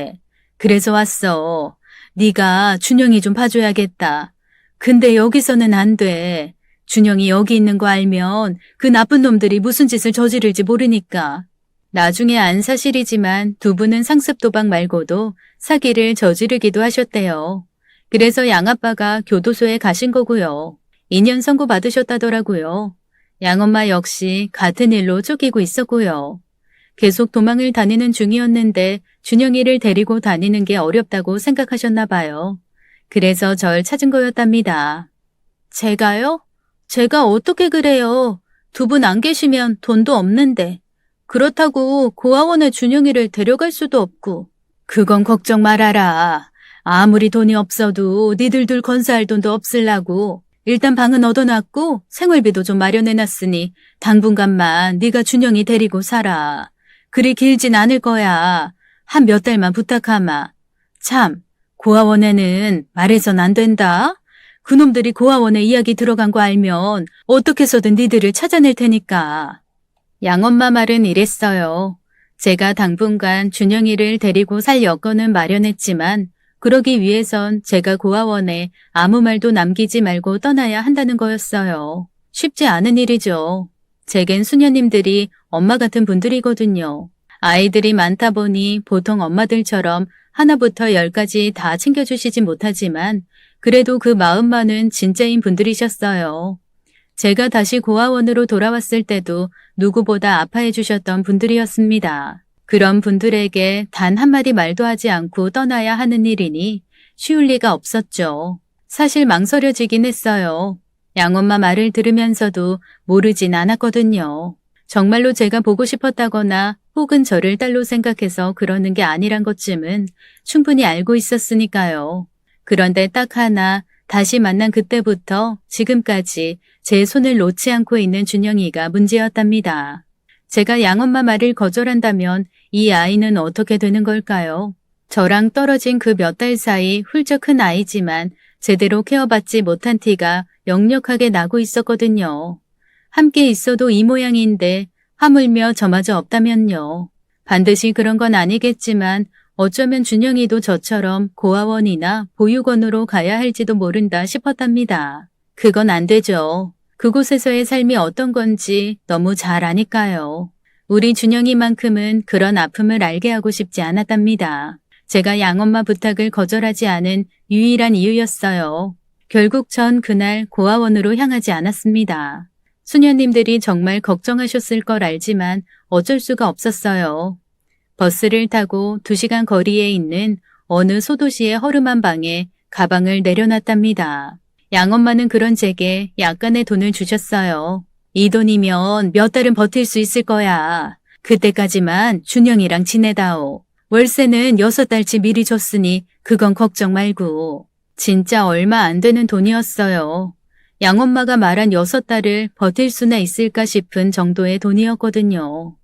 Speaker 1: 그래서 왔어. 네가 준영이 좀 봐줘야겠다. 근데 여기서는 안 돼. 준영이 여기 있는 거 알면 그 나쁜 놈들이 무슨 짓을 저지를지 모르니까. 나중에 안 사실이지만 두 분은 상습 도박 말고도 사기를 저지르기도 하셨대요. 그래서 양아빠가 교도소에 가신 거고요. 2년 선고 받으셨다더라고요. 양엄마 역시 같은 일로 쫓기고 있었고요. 계속 도망을 다니는 중이었는데 준영이를 데리고 다니는 게 어렵다고 생각하셨나 봐요. 그래서 절 찾은 거였답니다. 제가요? 제가 어떻게 그래요? 두 분 안 계시면 돈도 없는데. 그렇다고 고아원에 준영이를 데려갈 수도 없고. 그건 걱정 말아라. 아무리 돈이 없어도 니들 둘 건사할 돈도 없을라고. 일단 방은 얻어놨고 생활비도 좀 마련해놨으니 당분간만 네가 준영이 데리고 살아. 그리 길진 않을 거야. 한 몇 달만 부탁하마. 참, 고아원에는 말해선 안 된다. 그놈들이 고아원에 이야기 들어간 거 알면 어떻게 해서든 니들을 찾아낼 테니까. 양엄마 말은 이랬어요. 제가 당분간 준영이를 데리고 살 여건은 마련했지만 그러기 위해선 제가 고아원에 아무 말도 남기지 말고 떠나야 한다는 거였어요. 쉽지 않은 일이죠. 제겐 수녀님들이 엄마 같은 분들이거든요. 아이들이 많다 보니 보통 엄마들처럼 하나부터 10까지 다 챙겨주시진 못하지만 그래도 그 마음만은 진짜인 분들이셨어요. 제가 다시 고아원으로 돌아왔을 때도 누구보다 아파해 주셨던 분들이었습니다. 그런 분들에게 단 한마디 말도 하지 않고 떠나야 하는 일이니 쉬울 리가 없었죠. 사실 망설여지긴 했어요. 양엄마 말을 들으면서도 모르진 않았거든요. 정말로 제가 보고 싶었다거나 혹은 저를 딸로 생각해서 그러는 게 아니란 것쯤은 충분히 알고 있었으니까요. 그런데 딱 하나 다시 만난 그때부터 지금까지 제 손을 놓지 않고 있는 준영이가 문제였답니다. 제가 양엄마 말을 거절한다면 이 아이는 어떻게 되는 걸까요? 저랑 떨어진 그 몇 달 사이 훌쩍 큰 아이지만 제대로 케어받지 못한 티가 역력하게 나고 있었거든요. 함께 있어도 이 모양인데 하물며 저마저 없다면요. 반드시 그런 건 아니겠지만 어쩌면 준영이도 저처럼 고아원이나 보육원으로 가야 할지도 모른다 싶었답니다. 그건 안 되죠. 그곳에서의 삶이 어떤 건지 너무 잘 아니까요. 우리 준영이만큼은 그런 아픔을 알게 하고 싶지 않았답니다. 제가 양엄마 부탁을 거절하지 않은 유일한 이유였어요. 결국 전 그날 고아원으로 향하지 않았습니다. 수녀님들이 정말 걱정하셨을 걸 알지만 어쩔 수가 없었어요. 버스를 타고 2시간 거리에 있는 어느 소도시의 허름한 방에 가방을 내려놨답니다. 양엄마는 그런 제게 약간의 돈을 주셨어요. 이 돈이면 몇 달은 버틸 수 있을 거야. 그때까지만 준영이랑 지내다오. 월세는 6달치 미리 줬으니 그건 걱정 말고. 진짜 얼마 안 되는 돈이었어요. 양엄마가 말한 6달을 버틸 수나 있을까 싶은 정도의 돈이었거든요.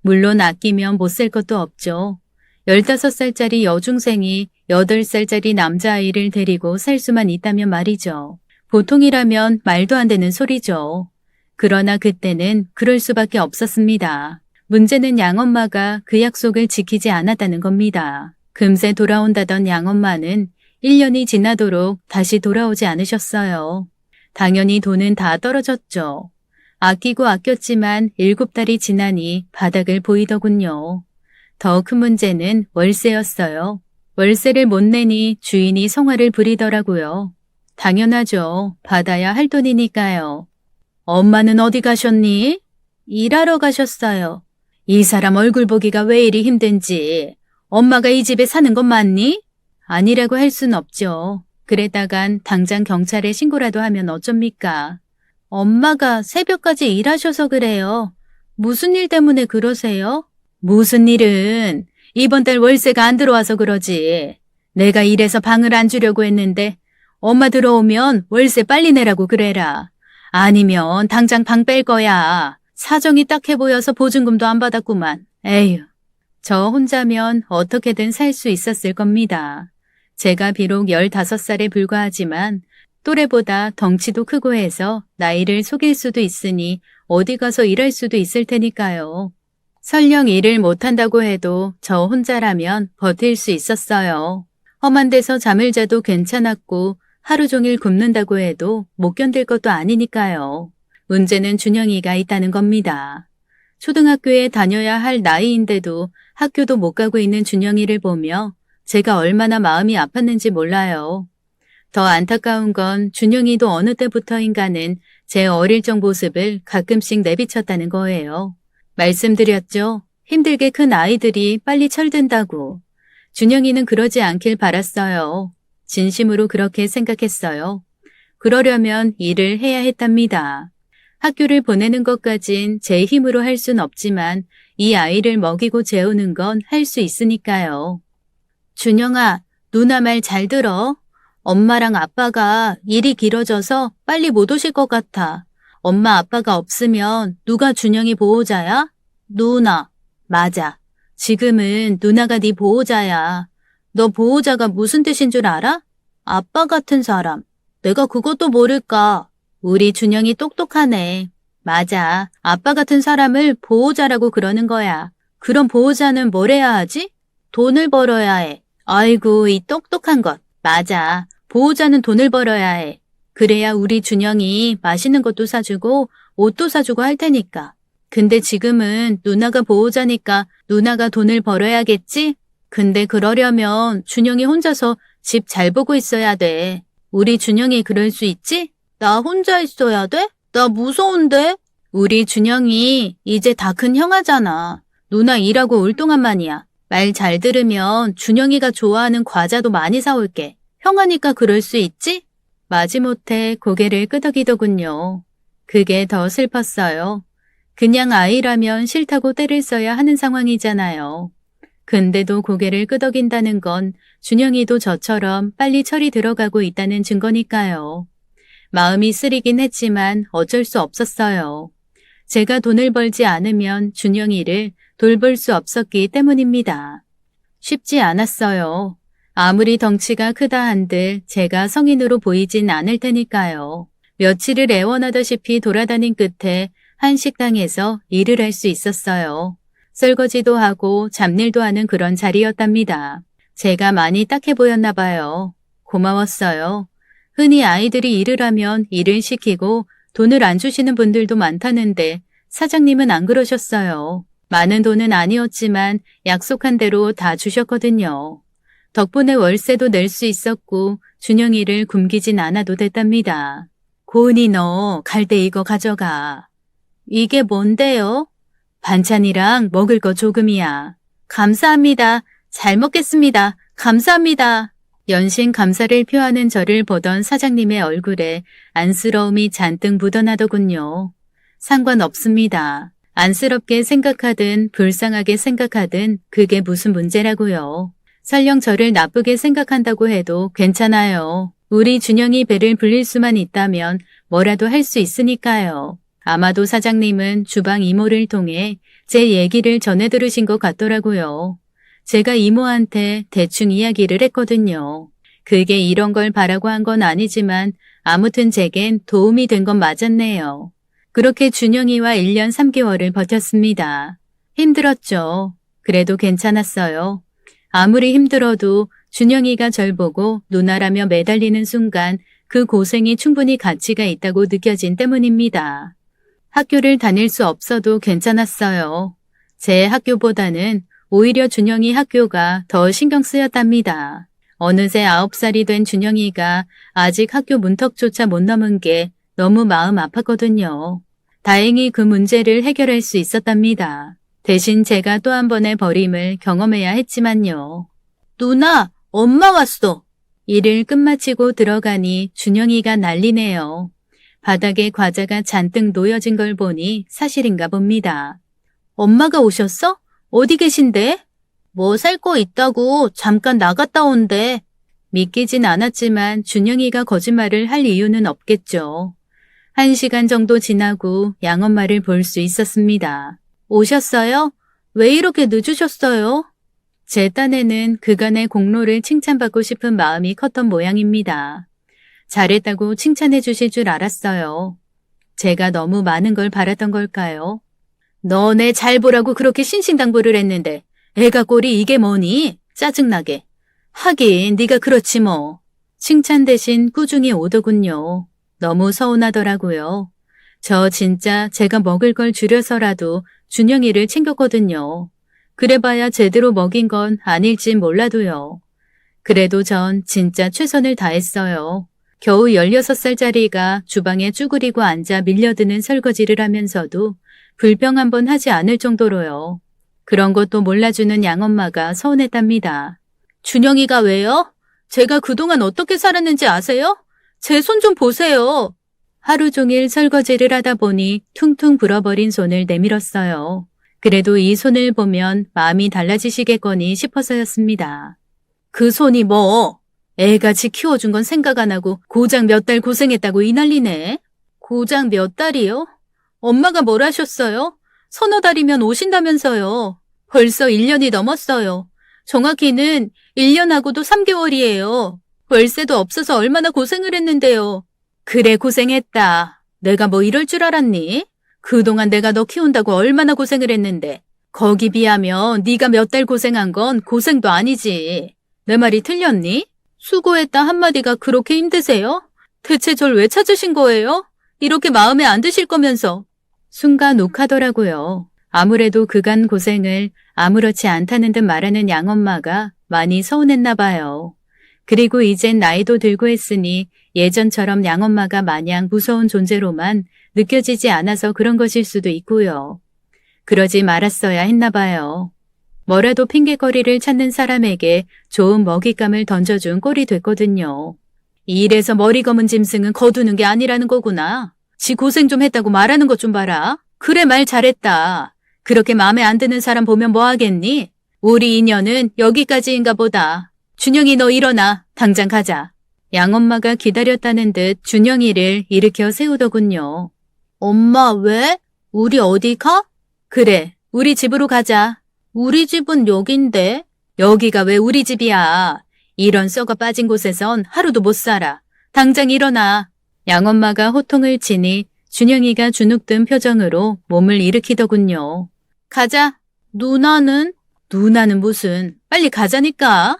Speaker 1: 물론 아끼면 못 살 것도 없죠. 15살짜리 여중생이 8살짜리 남자아이를 데리고 살 수만 있다면 말이죠. 보통이라면 말도 안 되는 소리죠. 그러나 그때는 그럴 수밖에 없었습니다. 문제는 양엄마가 그 약속을 지키지 않았다는 겁니다. 금세 돌아온다던 양엄마는 1년이 지나도록 다시 돌아오지 않으셨어요. 당연히 돈은 다 떨어졌죠. 아끼고 아꼈지만 7달이 지나니 바닥을 보이더군요. 더 큰 문제는 월세였어요. 월세를 못 내니 주인이 성화를 부리더라고요. 당연하죠. 받아야 할 돈이니까요. 엄마는 어디 가셨니? 일하러 가셨어요. 이 사람 얼굴 보기가 왜 이리 힘든지. 엄마가 이 집에 사는 건 맞니? 아니라고 할 순 없죠. 그랬다간 당장 경찰에 신고라도 하면 어쩝니까? 엄마가 새벽까지 일하셔서 그래요. 무슨 일 때문에 그러세요? 무슨 일은 이번 달 월세가 안 들어와서 그러지. 내가 이래서 방을 안 주려고 했는데 엄마 들어오면 월세 빨리 내라고 그래라. 아니면 당장 방 뺄 거야. 사정이 딱해 보여서 보증금도 안 받았구만. 에휴. 저 혼자면 어떻게든 살 수 있었을 겁니다. 제가 비록 15살에 불과하지만 또래보다 덩치도 크고 해서 나이를 속일 수도 있으니 어디 가서 일할 수도 있을 테니까요. 설령 일을 못한다고 해도 저 혼자라면 버틸 수 있었어요. 험한 데서 잠을 자도 괜찮았고 하루 종일 굶는다고 해도 못 견딜 것도 아니니까요. 문제는 준영이가 있다는 겁니다. 초등학교에 다녀야 할 나이인데도 학교도 못 가고 있는 준영이를 보며 제가 얼마나 마음이 아팠는지 몰라요. 더 안타까운 건 준영이도 어느 때부터인가는 제 어릴 적 모습을 가끔씩 내비쳤다는 거예요. 말씀드렸죠. 힘들게 큰 아이들이 빨리 철든다고. 준영이는 그러지 않길 바랐어요. 진심으로 그렇게 생각했어요. 그러려면 일을 해야 했답니다. 학교를 보내는 것까진 제 힘으로 할 순 없지만 이 아이를 먹이고 재우는 건 할 수 있으니까요. 준영아, 누나 말 잘 들어. 엄마랑 아빠가 일이 길어져서 빨리 못 오실 것 같아. 엄마 아빠가 없으면 누가 준영이 보호자야? 누나. 맞아. 지금은 누나가 네 보호자야. 너 보호자가 무슨 뜻인 줄 알아? 아빠 같은 사람. 내가 그것도 모를까? 우리 준영이 똑똑하네. 맞아. 아빠 같은 사람을 보호자라고 그러는 거야. 그럼 보호자는 뭘 해야 하지? 돈을 벌어야 해. 아이고, 이 똑똑한 것. 맞아. 보호자는 돈을 벌어야 해. 그래야 우리 준영이 맛있는 것도 사주고 옷도 사주고 할 테니까. 근데 지금은 누나가 보호자니까 누나가 돈을 벌어야겠지? 근데 그러려면 준영이 혼자서 집 잘 보고 있어야 돼. 우리 준영이 그럴 수 있지? 나 혼자 있어야 돼? 나 무서운데? 우리 준영이 이제 다 큰 형아잖아. 누나 일하고 올 동안만이야. 말 잘 들으면 준영이가 좋아하는 과자도 많이 사올게. 형아니까 그럴 수 있지? 마지못해 고개를 끄덕이더군요. 그게 더 슬펐어요. 그냥 아이라면 싫다고 떼를 써야 하는 상황이잖아요. 근데도 고개를 끄덕인다는 건 준영이도 저처럼 빨리 철이 들어가고 있다는 증거니까요. 마음이 쓰리긴 했지만 어쩔 수 없었어요. 제가 돈을 벌지 않으면 준영이를 돌볼 수 없었기 때문입니다. 쉽지 않았어요. 아무리 덩치가 크다 한들 제가 성인으로 보이진 않을 테니까요. 며칠을 애원하다시피 돌아다닌 끝에 한 식당에서 일을 할 수 있었어요. 설거지도 하고 잡일도 하는 그런 자리였답니다. 제가 많이 딱해 보였나 봐요. 고마웠어요. 흔히 아이들이 일을 하면 일을 시키고 돈을 안 주시는 분들도 많다는데 사장님은 안 그러셨어요. 많은 돈은 아니었지만 약속한 대로 다 주셨거든요. 덕분에 월세도 낼 수 있었고 준영이를 굶기진 않아도 됐답니다. 고은이 너 갈 때 이거 가져가. 이게 뭔데요? 반찬이랑 먹을 거 조금이야. 감사합니다. 잘 먹겠습니다. 감사합니다. 연신 감사를 표하는 저를 보던 사장님의 얼굴에 안쓰러움이 잔뜩 묻어나더군요. 상관없습니다. 안쓰럽게 생각하든 불쌍하게 생각하든 그게 무슨 문제라고요. 설령 저를 나쁘게 생각한다고 해도 괜찮아요. 우리 준영이 배를 불릴 수만 있다면 뭐라도 할 수 있으니까요. 아마도 사장님은 주방 이모를 통해 제 얘기를 전해 들으신 것 같더라고요. 제가 이모한테 대충 이야기를 했거든요. 그게 이런 걸 바라고 한 건 아니지만 아무튼 제겐 도움이 된 건 맞았네요. 그렇게 준영이와 1년 3개월을 버텼습니다. 힘들었죠. 그래도 괜찮았어요. 아무리 힘들어도 준영이가 절 보고 누나라며 매달리는 순간 그 고생이 충분히 가치가 있다고 느껴진 때문입니다. 학교를 다닐 수 없어도 괜찮았어요. 제 학교보다는 오히려 준영이 학교가 더 신경 쓰였답니다. 어느새 9살이 된 준영이가 아직 학교 문턱조차 못 넘은 게 너무 마음 아팠거든요. 다행히 그 문제를 해결할 수 있었답니다. 대신 제가 또 한 번의 버림을 경험해야 했지만요. 누나, 엄마 왔어. 일을 끝마치고 들어가니 준영이가 난리네요. 바닥에 과자가 잔뜩 놓여진 걸 보니 사실인가 봅니다. 엄마가 오셨어? 어디 계신데? 뭐 살 거 있다고 잠깐 나갔다 온대. 믿기진 않았지만 준영이가 거짓말을 할 이유는 없겠죠. 1시간 정도 지나고 양엄마를 볼 수 있었습니다. 오셨어요? 왜 이렇게 늦으셨어요? 제 딴에는 그간의 공로를 칭찬받고 싶은 마음이 컸던 모양입니다. 잘했다고 칭찬해 주실 줄 알았어요. 제가 너무 많은 걸 바랐던 걸까요? 너네 잘 보라고 그렇게 신신당부를 했는데 애가 꼴이 이게 뭐니? 짜증나게. 하긴 네가 그렇지 뭐. 칭찬 대신 꾸중이 오더군요. 너무 서운하더라고요. 저 진짜 제가 먹을 걸 줄여서라도 준영이를 챙겼거든요. 그래봐야 제대로 먹인 건 아닐지 몰라도요. 그래도 전 진짜 최선을 다했어요. 겨우 16살짜리가 주방에 쭈그리고 앉아 밀려드는 설거지를 하면서도 불평 한번 하지 않을 정도로요. 그런 것도 몰라주는 양엄마가 서운했답니다. 준영이가 왜요? 제가 그동안 어떻게 살았는지 아세요? 제 손 좀 보세요. 하루 종일 설거지를 하다 보니 퉁퉁 불어버린 손을 내밀었어요. 그래도 이 손을 보면 마음이 달라지시겠거니 싶어서였습니다. 그 손이 뭐? 애같이 키워준 건 생각 안 하고 고작 몇 달 고생했다고 이 난리네. 고작 몇 달이요? 엄마가 뭘 하셨어요? 서너 달이면 오신다면서요. 벌써 1년이 넘었어요. 정확히는 1년하고도 3개월이에요. 월세도 없어서 얼마나 고생을 했는데요. 그래 고생했다. 내가 뭐 이럴 줄 알았니? 그동안 내가 너 키운다고 얼마나 고생을 했는데 거기 비하면 네가 몇 달 고생한 건 고생도 아니지. 내 말이 틀렸니? 수고했다 한마디가 그렇게 힘드세요? 대체 절 왜 찾으신 거예요? 이렇게 마음에 안 드실 거면서. 순간 욱하더라고요. 아무래도 그간 고생을 아무렇지 않다는 듯 말하는 양엄마가 많이 서운했나 봐요. 그리고 이젠 나이도 들고 했으니 예전처럼 양엄마가 마냥 무서운 존재로만 느껴지지 않아서 그런 것일 수도 있고요. 그러지 말았어야 했나 봐요. 뭐라도 핑계거리를 찾는 사람에게 좋은 먹잇감을 던져준 꼴이 됐거든요. 이 일에서 머리 검은 짐승은 거두는 게 아니라는 거구나. 지 고생 좀 했다고 말하는 것 좀 봐라. 그래 말 잘했다. 그렇게 마음에 안 드는 사람 보면 뭐 하겠니? 우리 인연은 여기까지인가 보다. 준영이 너 일어나. 당장 가자. 양엄마가 기다렸다는 듯 준영이를 일으켜 세우더군요. 엄마 왜? 우리 어디 가? 그래 우리 집으로 가자. 우리 집은 여긴데. 여기가 왜 우리 집이야. 이런 썩어 빠진 곳에선 하루도 못 살아. 당장 일어나. 양엄마가 호통을 치니 준영이가 주눅든 표정으로 몸을 일으키더군요. 가자. 누나는? 누나는 무슨. 빨리 가자니까.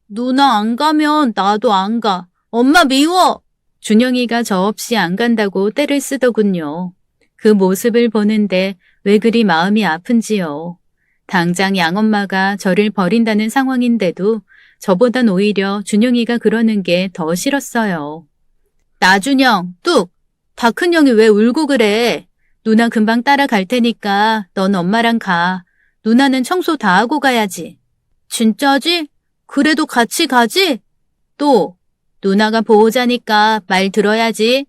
Speaker 1: 누나 안 가면 나도 안 가. 엄마 미워. 준영이가 저 없이 안 간다고 떼를 쓰더군요. 그 모습을 보는데 왜 그리 마음이 아픈지요. 당장 양엄마가 저를 버린다는 상황인데도 저보단 오히려 준영이가 그러는 게 더 싫었어요. 나준영, 뚝! 다 큰 형이 왜 울고 그래? 누나 금방 따라갈 테니까 넌 엄마랑 가. 누나는 청소 다 하고 가야지. 진짜지? 그래도 같이 가지? 또, 누나가 보호자니까 말 들어야지.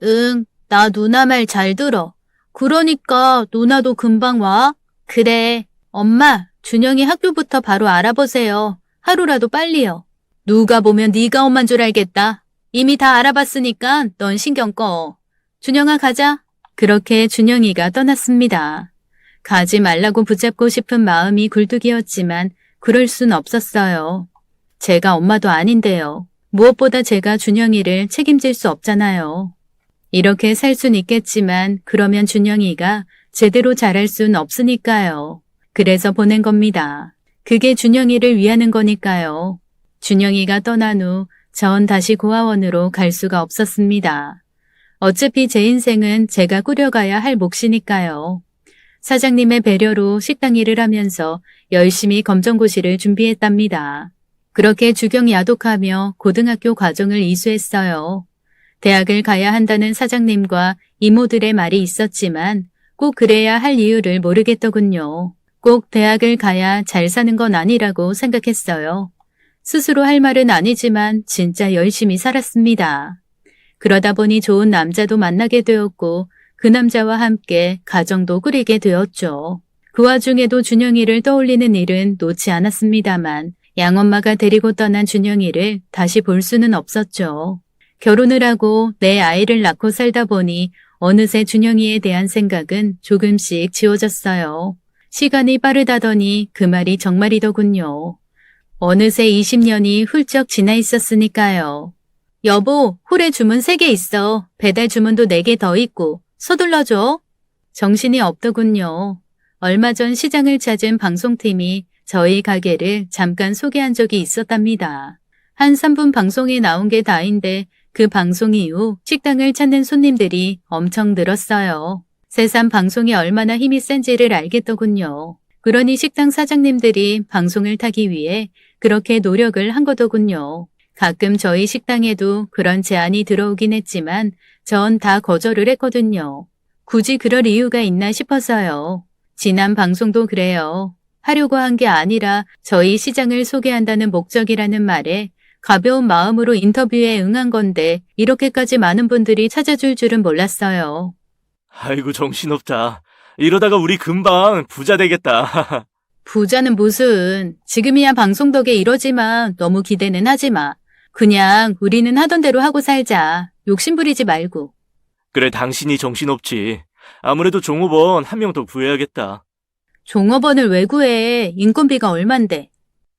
Speaker 1: 응, 나 누나 말 잘 들어. 그러니까 누나도 금방 와. 그래. 엄마, 준영이 학교부터 바로 알아보세요. 하루라도 빨리요. 누가 보면 네가 엄만 줄 알겠다. 이미 다 알아봤으니까 넌 신경 꺼. 준영아 가자. 그렇게 준영이가 떠났습니다. 가지 말라고 붙잡고 싶은 마음이 굴뚝이었지만 그럴 순 없었어요. 제가 엄마도 아닌데요. 무엇보다 제가 준영이를 책임질 수 없잖아요. 이렇게 살 순 있겠지만 그러면 준영이가 제대로 자랄 순 없으니까요. 그래서 보낸 겁니다. 그게 준영이를 위하는 거니까요. 준영이가 떠난 후 전 다시 고아원으로 갈 수가 없었습니다. 어차피 제 인생은 제가 꾸려가야 할 몫이니까요. 사장님의 배려로 식당 일을 하면서 열심히 검정고시를 준비했답니다. 그렇게 주경 야독하며 고등학교 과정을 이수했어요. 대학을 가야 한다는 사장님과 이모들의 말이 있었지만 꼭 그래야 할 이유를 모르겠더군요. 꼭 대학을 가야 잘 사는 건 아니라고 생각했어요. 스스로 할 말은 아니지만 진짜 열심히 살았습니다. 그러다 보니 좋은 남자도 만나게 되었고 그 남자와 함께 가정도 꾸리게 되었죠. 그 와중에도 준영이를 떠올리는 일은 놓지 않았습니다만 양엄마가 데리고 떠난 준영이를 다시 볼 수는 없었죠. 결혼을 하고 내 아이를 낳고 살다 보니 어느새 준영이에 대한 생각은 조금씩 지워졌어요. 시간이 빠르다더니 그 말이 정말이더군요. 어느새 20년이 훌쩍 지나 있었으니까요. 여보, 홀에 주문 3개 있어. 배달 주문도 4개 더 있고. 서둘러줘. 정신이 없더군요. 얼마 전 시장을 찾은 방송팀이 저희 가게를 잠깐 소개한 적이 있었답니다. 한 3분 방송에 나온 게 다인데 그 방송 이후 식당을 찾는 손님들이 엄청 늘었어요. 새삼 방송이 얼마나 힘이 센지를 알겠더군요. 그러니 식당 사장님들이 방송을 타기 위해 그렇게 노력을 한 거더군요. 가끔 저희 식당에도 그런 제안이 들어오긴 했지만 전 다 거절을 했거든요. 굳이 그럴 이유가 있나 싶어서요. 지난 방송도 그래요. 하려고 한 게 아니라 저희 시장을 소개한다는 목적이라는 말에 가벼운 마음으로 인터뷰에 응한 건데 이렇게까지 많은 분들이 찾아줄 줄은 몰랐어요.
Speaker 2: 아이고, 정신없다. 이러다가 우리 금방 부자 되겠다.
Speaker 1: 부자는 무슨, 지금이야 방송 덕에 이러지만 너무 기대는 하지 마. 그냥 우리는 하던 대로 하고 살자. 욕심 부리지 말고.
Speaker 2: 그래, 당신이 정신없지. 아무래도 종업원 한 명 더 구해야겠다.
Speaker 1: 종업원을 왜 구해? 인건비가 얼만데.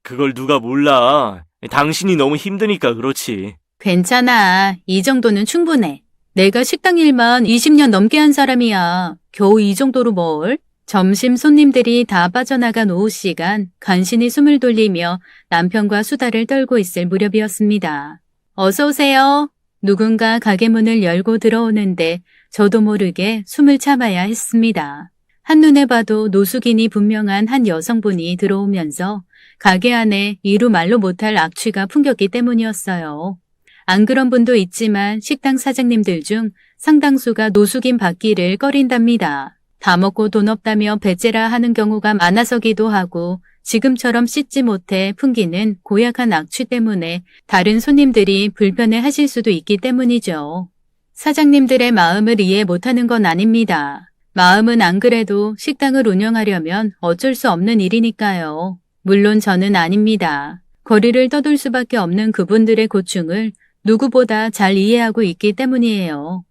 Speaker 2: 그걸 누가 몰라. 당신이 너무 힘드니까 그렇지.
Speaker 1: 괜찮아. 이 정도는 충분해. 내가 식당 일만 20년 넘게 한 사람이야. 겨우 이 정도로 뭘? 점심 손님들이 다 빠져나간 오후 시간 간신히 숨을 돌리며 남편과 수다를 떨고 있을 무렵이었습니다. 어서 오세요. 누군가 가게 문을 열고 들어오는데 저도 모르게 숨을 참아야 했습니다. 한눈에 봐도 노숙인이 분명한 한 여성분이 들어오면서 가게 안에 이루 말로 못할 악취가 풍겼기 때문이었어요. 안 그런 분도 있지만 식당 사장님들 중 상당수가 노숙인 받기를 꺼린답니다. 다 먹고 돈 없다며 배째라 하는 경우가 많아서기도 하고 지금처럼 씻지 못해 풍기는 고약한 악취 때문에 다른 손님들이 불편해 하실 수도 있기 때문이죠. 사장님들의 마음을 이해 못하는 건 아닙니다. 마음은 안 그래도 식당을 운영하려면 어쩔 수 없는 일이니까요. 물론 저는 아닙니다. 거리를 떠돌 수밖에 없는 그분들의 고충을 누구보다 잘 이해하고 있기 때문이에요.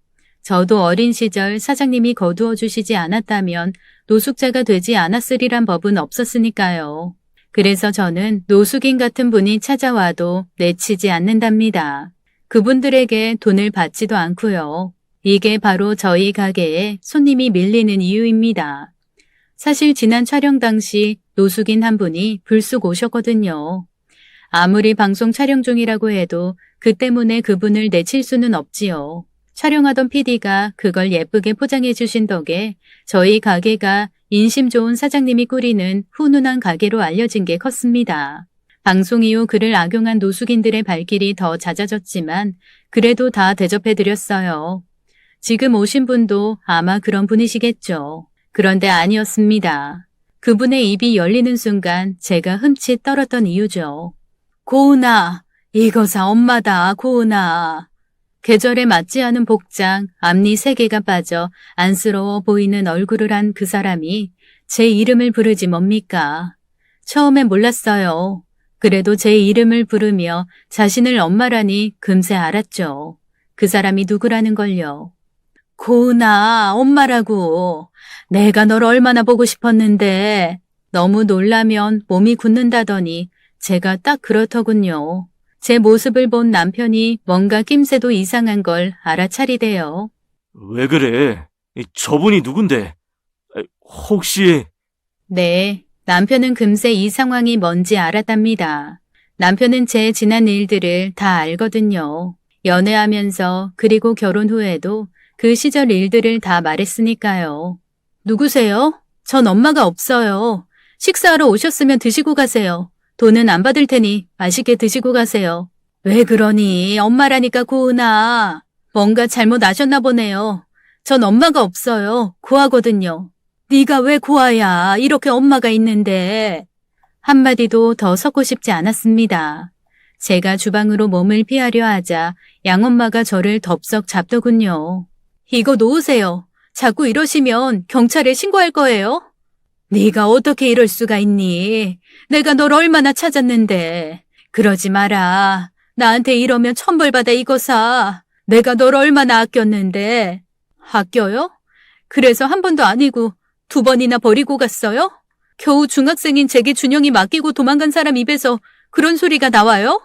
Speaker 1: 저도 어린 시절 사장님이 거두어 주시지 않았다면 노숙자가 되지 않았으리란 법은 없었으니까요. 그래서 저는 노숙인 같은 분이 찾아와도 내치지 않는답니다. 그분들에게 돈을 받지도 않고요. 이게 바로 저희 가게에 손님이 밀리는 이유입니다. 사실 지난 촬영 당시 노숙인 한 분이 불쑥 오셨거든요. 아무리 방송 촬영 중이라고 해도 그 때문에 그분을 내칠 수는 없지요. 촬영하던 PD가 그걸 예쁘게 포장해 주신 덕에 저희 가게가 인심 좋은 사장님이 꾸리는 훈훈한 가게로 알려진 게 컸습니다. 방송 이후 그를 악용한 노숙인들의 발길이 더 잦아졌지만 그래도 다 대접해드렸어요. 지금 오신 분도 아마 그런 분이시겠죠. 그런데 아니었습니다. 그분의 입이 열리는 순간 제가 흠칫 떨었던 이유죠. 고은아, 이거사 엄마다, 고은아. 계절에 맞지 않은 복장, 앞니 3개가 빠져 안쓰러워 보이는 얼굴을 한 그 사람이 제 이름을 부르지 뭡니까? 처음엔 몰랐어요. 그래도 제 이름을 부르며 자신을 엄마라니 금세 알았죠. 그 사람이 누구라는 걸요. 고은아, 엄마라고. 내가 널 얼마나 보고 싶었는데. 너무 놀라면 몸이 굳는다더니 제가 딱 그렇더군요. 제 모습을 본 남편이 뭔가 낌새도 이상한 걸 알아차리대요.
Speaker 2: 왜 그래? 저분이 누군데? 혹시...
Speaker 1: 네, 남편은 금세 이 상황이 뭔지 알았답니다. 남편은 제 지난 일들을 다 알거든요. 연애하면서 그리고 결혼 후에도 그 시절 일들을 다 말했으니까요. 누구세요? 전 엄마가 없어요. 식사하러 오셨으면 드시고 가세요. 돈은 안 받을 테니 맛있게 드시고 가세요. 왜 그러니? 엄마라니까 고은아. 뭔가 잘못 아셨나 보네요. 전 엄마가 없어요. 고아거든요. 네가 왜 고아야? 이렇게 엄마가 있는데. 한마디도 더 섞고 싶지 않았습니다. 제가 주방으로 몸을 피하려 하자 양엄마가 저를 덥석 잡더군요. 이거 놓으세요. 자꾸 이러시면 경찰에 신고할 거예요. 네가 어떻게 이럴 수가 있니? 내가 널 얼마나 찾았는데. 그러지 마라. 나한테 이러면 천벌받아 이거사. 내가 널 얼마나 아꼈는데. 아껴요? 그래서 한 번도 아니고 2번이나 버리고 갔어요? 겨우 중학생인 제게 준영이 맡기고 도망간 사람 입에서 그런 소리가 나와요?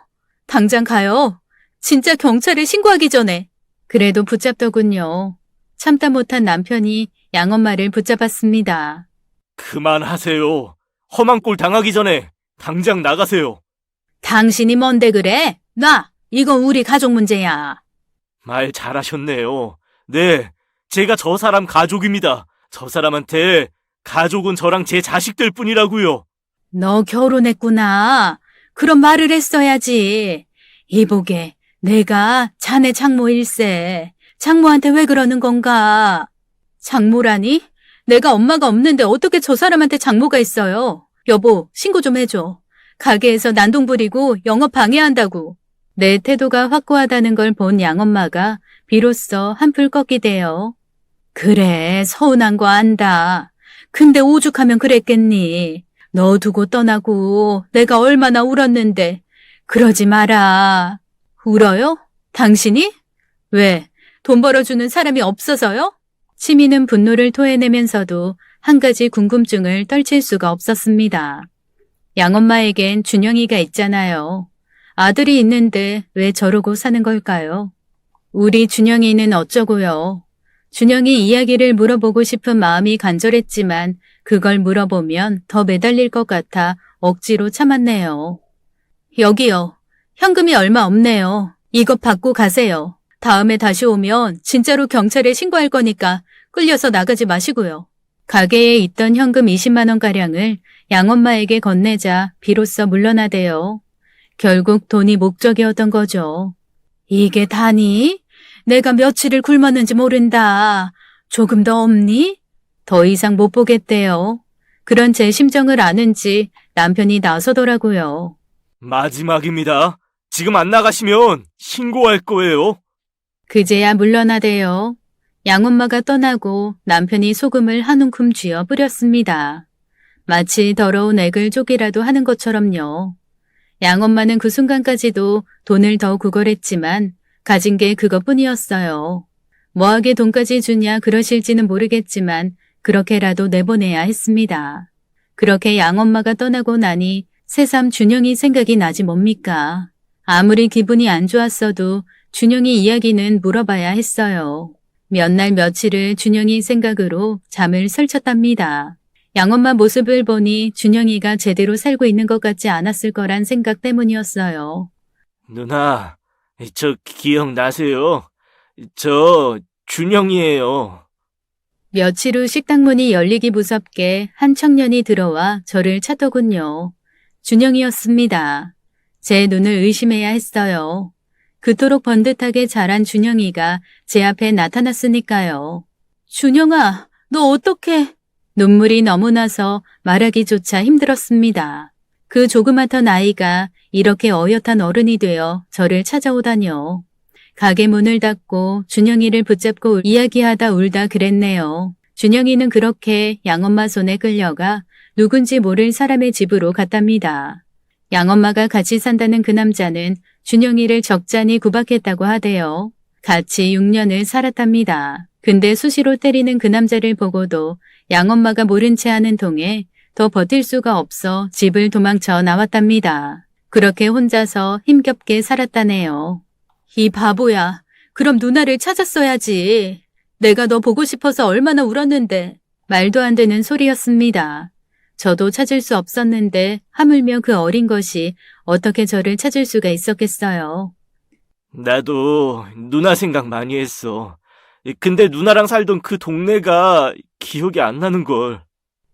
Speaker 1: 당장 가요. 진짜 경찰에 신고하기 전에. 그래도 붙잡더군요. 참다 못한 남편이 양엄마를 붙잡았습니다.
Speaker 2: 그만하세요. 험한 꼴 당하기 전에 당장 나가세요.
Speaker 1: 당신이 뭔데 그래? 놔! 이건 우리 가족 문제야.
Speaker 2: 말 잘하셨네요. 네, 제가 저 사람 가족입니다. 저 사람한테 가족은 저랑 제 자식들 뿐이라고요.
Speaker 1: 너 결혼했구나. 그런 말을 했어야지. 이보게, 내가 자네 장모 일세. 장모한테 왜 그러는 건가? 장모라니? 내가 엄마가 없는데 어떻게 저 사람한테 장모가 있어요? 여보, 신고 좀 해줘. 가게에서 난동 부리고 영업 방해한다고. 내 태도가 확고하다는 걸 본 양엄마가 비로소 한풀 꺾이대요. 그래, 서운한 거 안다. 근데 오죽하면 그랬겠니? 너 두고 떠나고 내가 얼마나 울었는데. 그러지 마라. 울어요? 당신이? 왜? 돈 벌어주는 사람이 없어서요? 시민은 분노를 토해내면서도 한 가지 궁금증을 떨칠 수가 없었습니다. 양엄마에겐 준영이가 있잖아요. 아들이 있는데 왜 저러고 사는 걸까요? 우리 준영이는 어쩌고요? 준영이 이야기를 물어보고 싶은 마음이 간절했지만 그걸 물어보면 더 매달릴 것 같아 억지로 참았네요. 여기요. 현금이 얼마 없네요. 이것 받고 가세요. 다음에 다시 오면 진짜로 경찰에 신고할 거니까 끌려서 나가지 마시고요. 가게에 있던 현금 20만 원가량을 양엄마에게 건네자 비로소 물러나대요. 결국 돈이 목적이었던 거죠. 이게 다니? 내가 며칠을 굶었는지 모른다. 조금 더 없니? 더 이상 못 보겠대요. 그런 제 심정을 아는지 남편이 나서더라고요.
Speaker 2: 마지막입니다. 지금 안 나가시면 신고할 거예요.
Speaker 1: 그제야 물러나대요. 양엄마가 떠나고 남편이 소금을 한 움큼 쥐어 뿌렸습니다. 마치 더러운 액을 쪼기라도 하는 것처럼요. 양엄마는 그 순간까지도 돈을 더 구걸했지만 가진 게 그것뿐이었어요. 뭐하게 돈까지 주냐 그러실지는 모르겠지만 그렇게라도 내보내야 했습니다. 그렇게 양엄마가 떠나고 나니 새삼 준영이 생각이 나지 뭡니까? 아무리 기분이 안 좋았어도 준영이 이야기는 물어봐야 했어요. 몇 날 며칠을 준영이 생각으로 잠을 설쳤답니다. 양엄마 모습을 보니 준영이가 제대로 살고 있는 것 같지 않았을 거란 생각 때문이었어요.
Speaker 2: 누나, 저 기억나세요? 저 준영이에요.
Speaker 1: 며칠 후 식당 문이 열리기 무섭게 한 청년이 들어와 저를 찾더군요. 준영이었습니다. 제 눈을 의심해야 했어요. 그토록 번듯하게 자란 준영이가 제 앞에 나타났으니까요. 준영아, 너 어떡해? 눈물이 너무 나서 말하기조차 힘들었습니다. 그 조그맣던 아이가 이렇게 어엿한 어른이 되어 저를 찾아오다뇨. 가게 문을 닫고 준영이를 붙잡고 이야기하다 울다 그랬네요. 준영이는 그렇게 양엄마 손에 끌려가 누군지 모를 사람의 집으로 갔답니다. 양엄마가 같이 산다는 그 남자는 준영이를 적잖이 구박했다고 하대요. 같이 6년을 살았답니다. 근데 수시로 때리는 그 남자를 보고도 양엄마가 모른 채 하는 통에 더 버틸 수가 없어 집을 도망쳐 나왔답니다. 그렇게 혼자서 힘겹게 살았다네요. 이 바보야. 그럼 누나를 찾았어야지. 내가 너 보고 싶어서 얼마나 울었는데. 말도 안 되는 소리였습니다. 저도 찾을 수 없었는데 하물며 그 어린 것이 어떻게 저를 찾을 수가 있었겠어요.
Speaker 2: 나도 누나 생각 많이 했어. 근데 누나랑 살던 그 동네가 기억이 안 나는걸.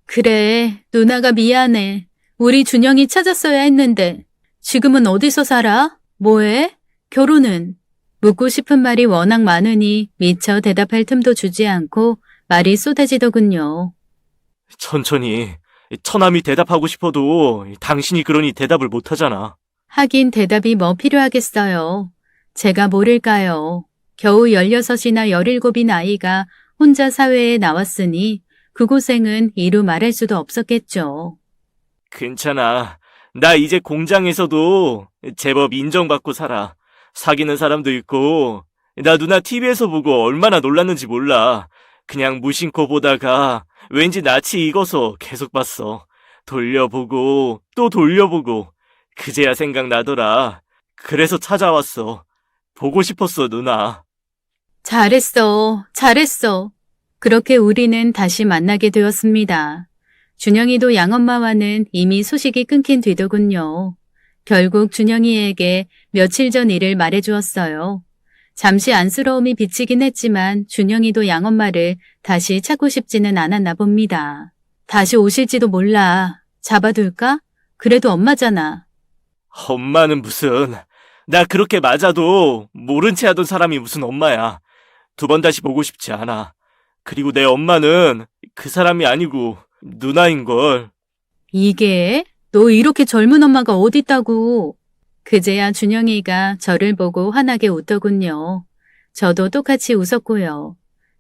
Speaker 1: 그래, 누나가 미안해. 우리 준영이 찾았어야 했는데. 지금은 어디서 살아? 뭐해? 결혼은? 묻고 싶은 말이 워낙 많으니 미처 대답할 틈도 주지 않고 말이 쏟아지더군요.
Speaker 2: 천천히. 처남이 대답하고 싶어도 당신이 그러니 대답을 못하잖아.
Speaker 1: 하긴 대답이 뭐 필요하겠어요. 제가 모를까요. 겨우 16이나 17인 아이가 혼자 사회에 나왔으니 그 고생은 이루 말할 수도 없었겠죠.
Speaker 2: 괜찮아. 나 이제 공장에서도 제법 인정받고 살아. 사귀는 사람도 있고, 나 누나 TV에서 보고 얼마나 놀랐는지 몰라. 그냥 무심코 보다가 왠지 낯이 익어서 계속 봤어. 돌려보고 또 돌려보고 그제야 생각나더라. 그래서 찾아왔어. 보고 싶었어, 누나.
Speaker 1: 잘했어, 잘했어. 그렇게 우리는 다시 만나게 되었습니다. 준영이도 양엄마와는 이미 소식이 끊긴 뒤더군요. 결국 준영이에게 며칠 전 일을 말해주었어요. 잠시 안쓰러움이 비치긴 했지만 준영이도 양엄마를 다시 찾고 싶지는 않았나 봅니다. 다시 오실지도 몰라. 잡아둘까? 그래도 엄마잖아.
Speaker 2: 엄마는 무슨, 나 그렇게 맞아도 모른 채 하던 사람이 무슨 엄마야. 2번 다시 보고 싶지 않아. 그리고 내 엄마는 그 사람이 아니고 누나인걸.
Speaker 1: 이게? 너 이렇게 젊은 엄마가 어딨다고. 그제야 준영이가 저를 보고 환하게 웃더군요. 저도 똑같이 웃었고요.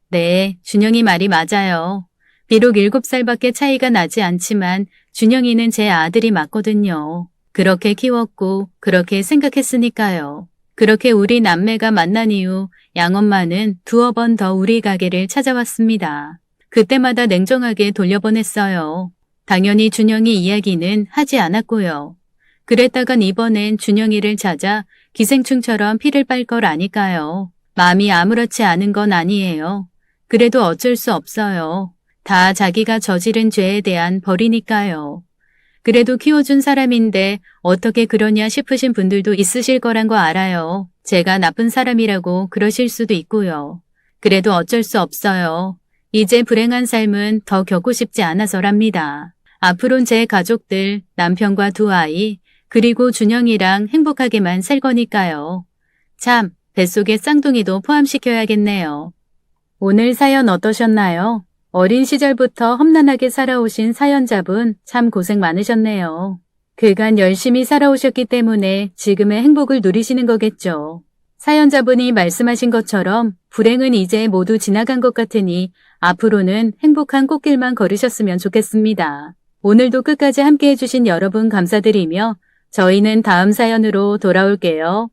Speaker 1: 네, 준영이 말이 맞아요. 비록 7살밖에 차이가 나지 않지만 준영이는 제 아들이 맞거든요. 그렇게 키웠고 그렇게 생각했으니까요. 그렇게 우리 남매가 만난 이후 양엄마는 2번 더 우리 가게를 찾아왔습니다. 그때마다 냉정하게 돌려보냈어요. 당연히 준영이 이야기는 하지 않았고요. 그랬다간 이번엔 준영이를 찾아 기생충처럼 피를 빨 걸 아니까요. 마음이 아무렇지 않은 건 아니에요. 그래도 어쩔 수 없어요. 다 자기가 저지른 죄에 대한 벌이니까요. 그래도 키워준 사람인데 어떻게 그러냐 싶으신 분들도 있으실 거란 거 알아요. 제가 나쁜 사람이라고 그러실 수도 있고요. 그래도 어쩔 수 없어요. 이제 불행한 삶은 더 겪고 싶지 않아서랍니다. 앞으론 제 가족들, 남편과 2아이, 그리고 준영이랑 행복하게만 살 거니까요. 참, 뱃속에 쌍둥이도 포함시켜야겠네요. 오늘 사연 어떠셨나요? 어린 시절부터 험난하게 살아오신 사연자분 참 고생 많으셨네요. 그간 열심히 살아오셨기 때문에 지금의 행복을 누리시는 거겠죠. 사연자분이 말씀하신 것처럼 불행은 이제 모두 지나간 것 같으니 앞으로는 행복한 꽃길만 걸으셨으면 좋겠습니다. 오늘도 끝까지 함께 해주신 여러분 감사드리며 저희는 다음 사연으로 돌아올게요.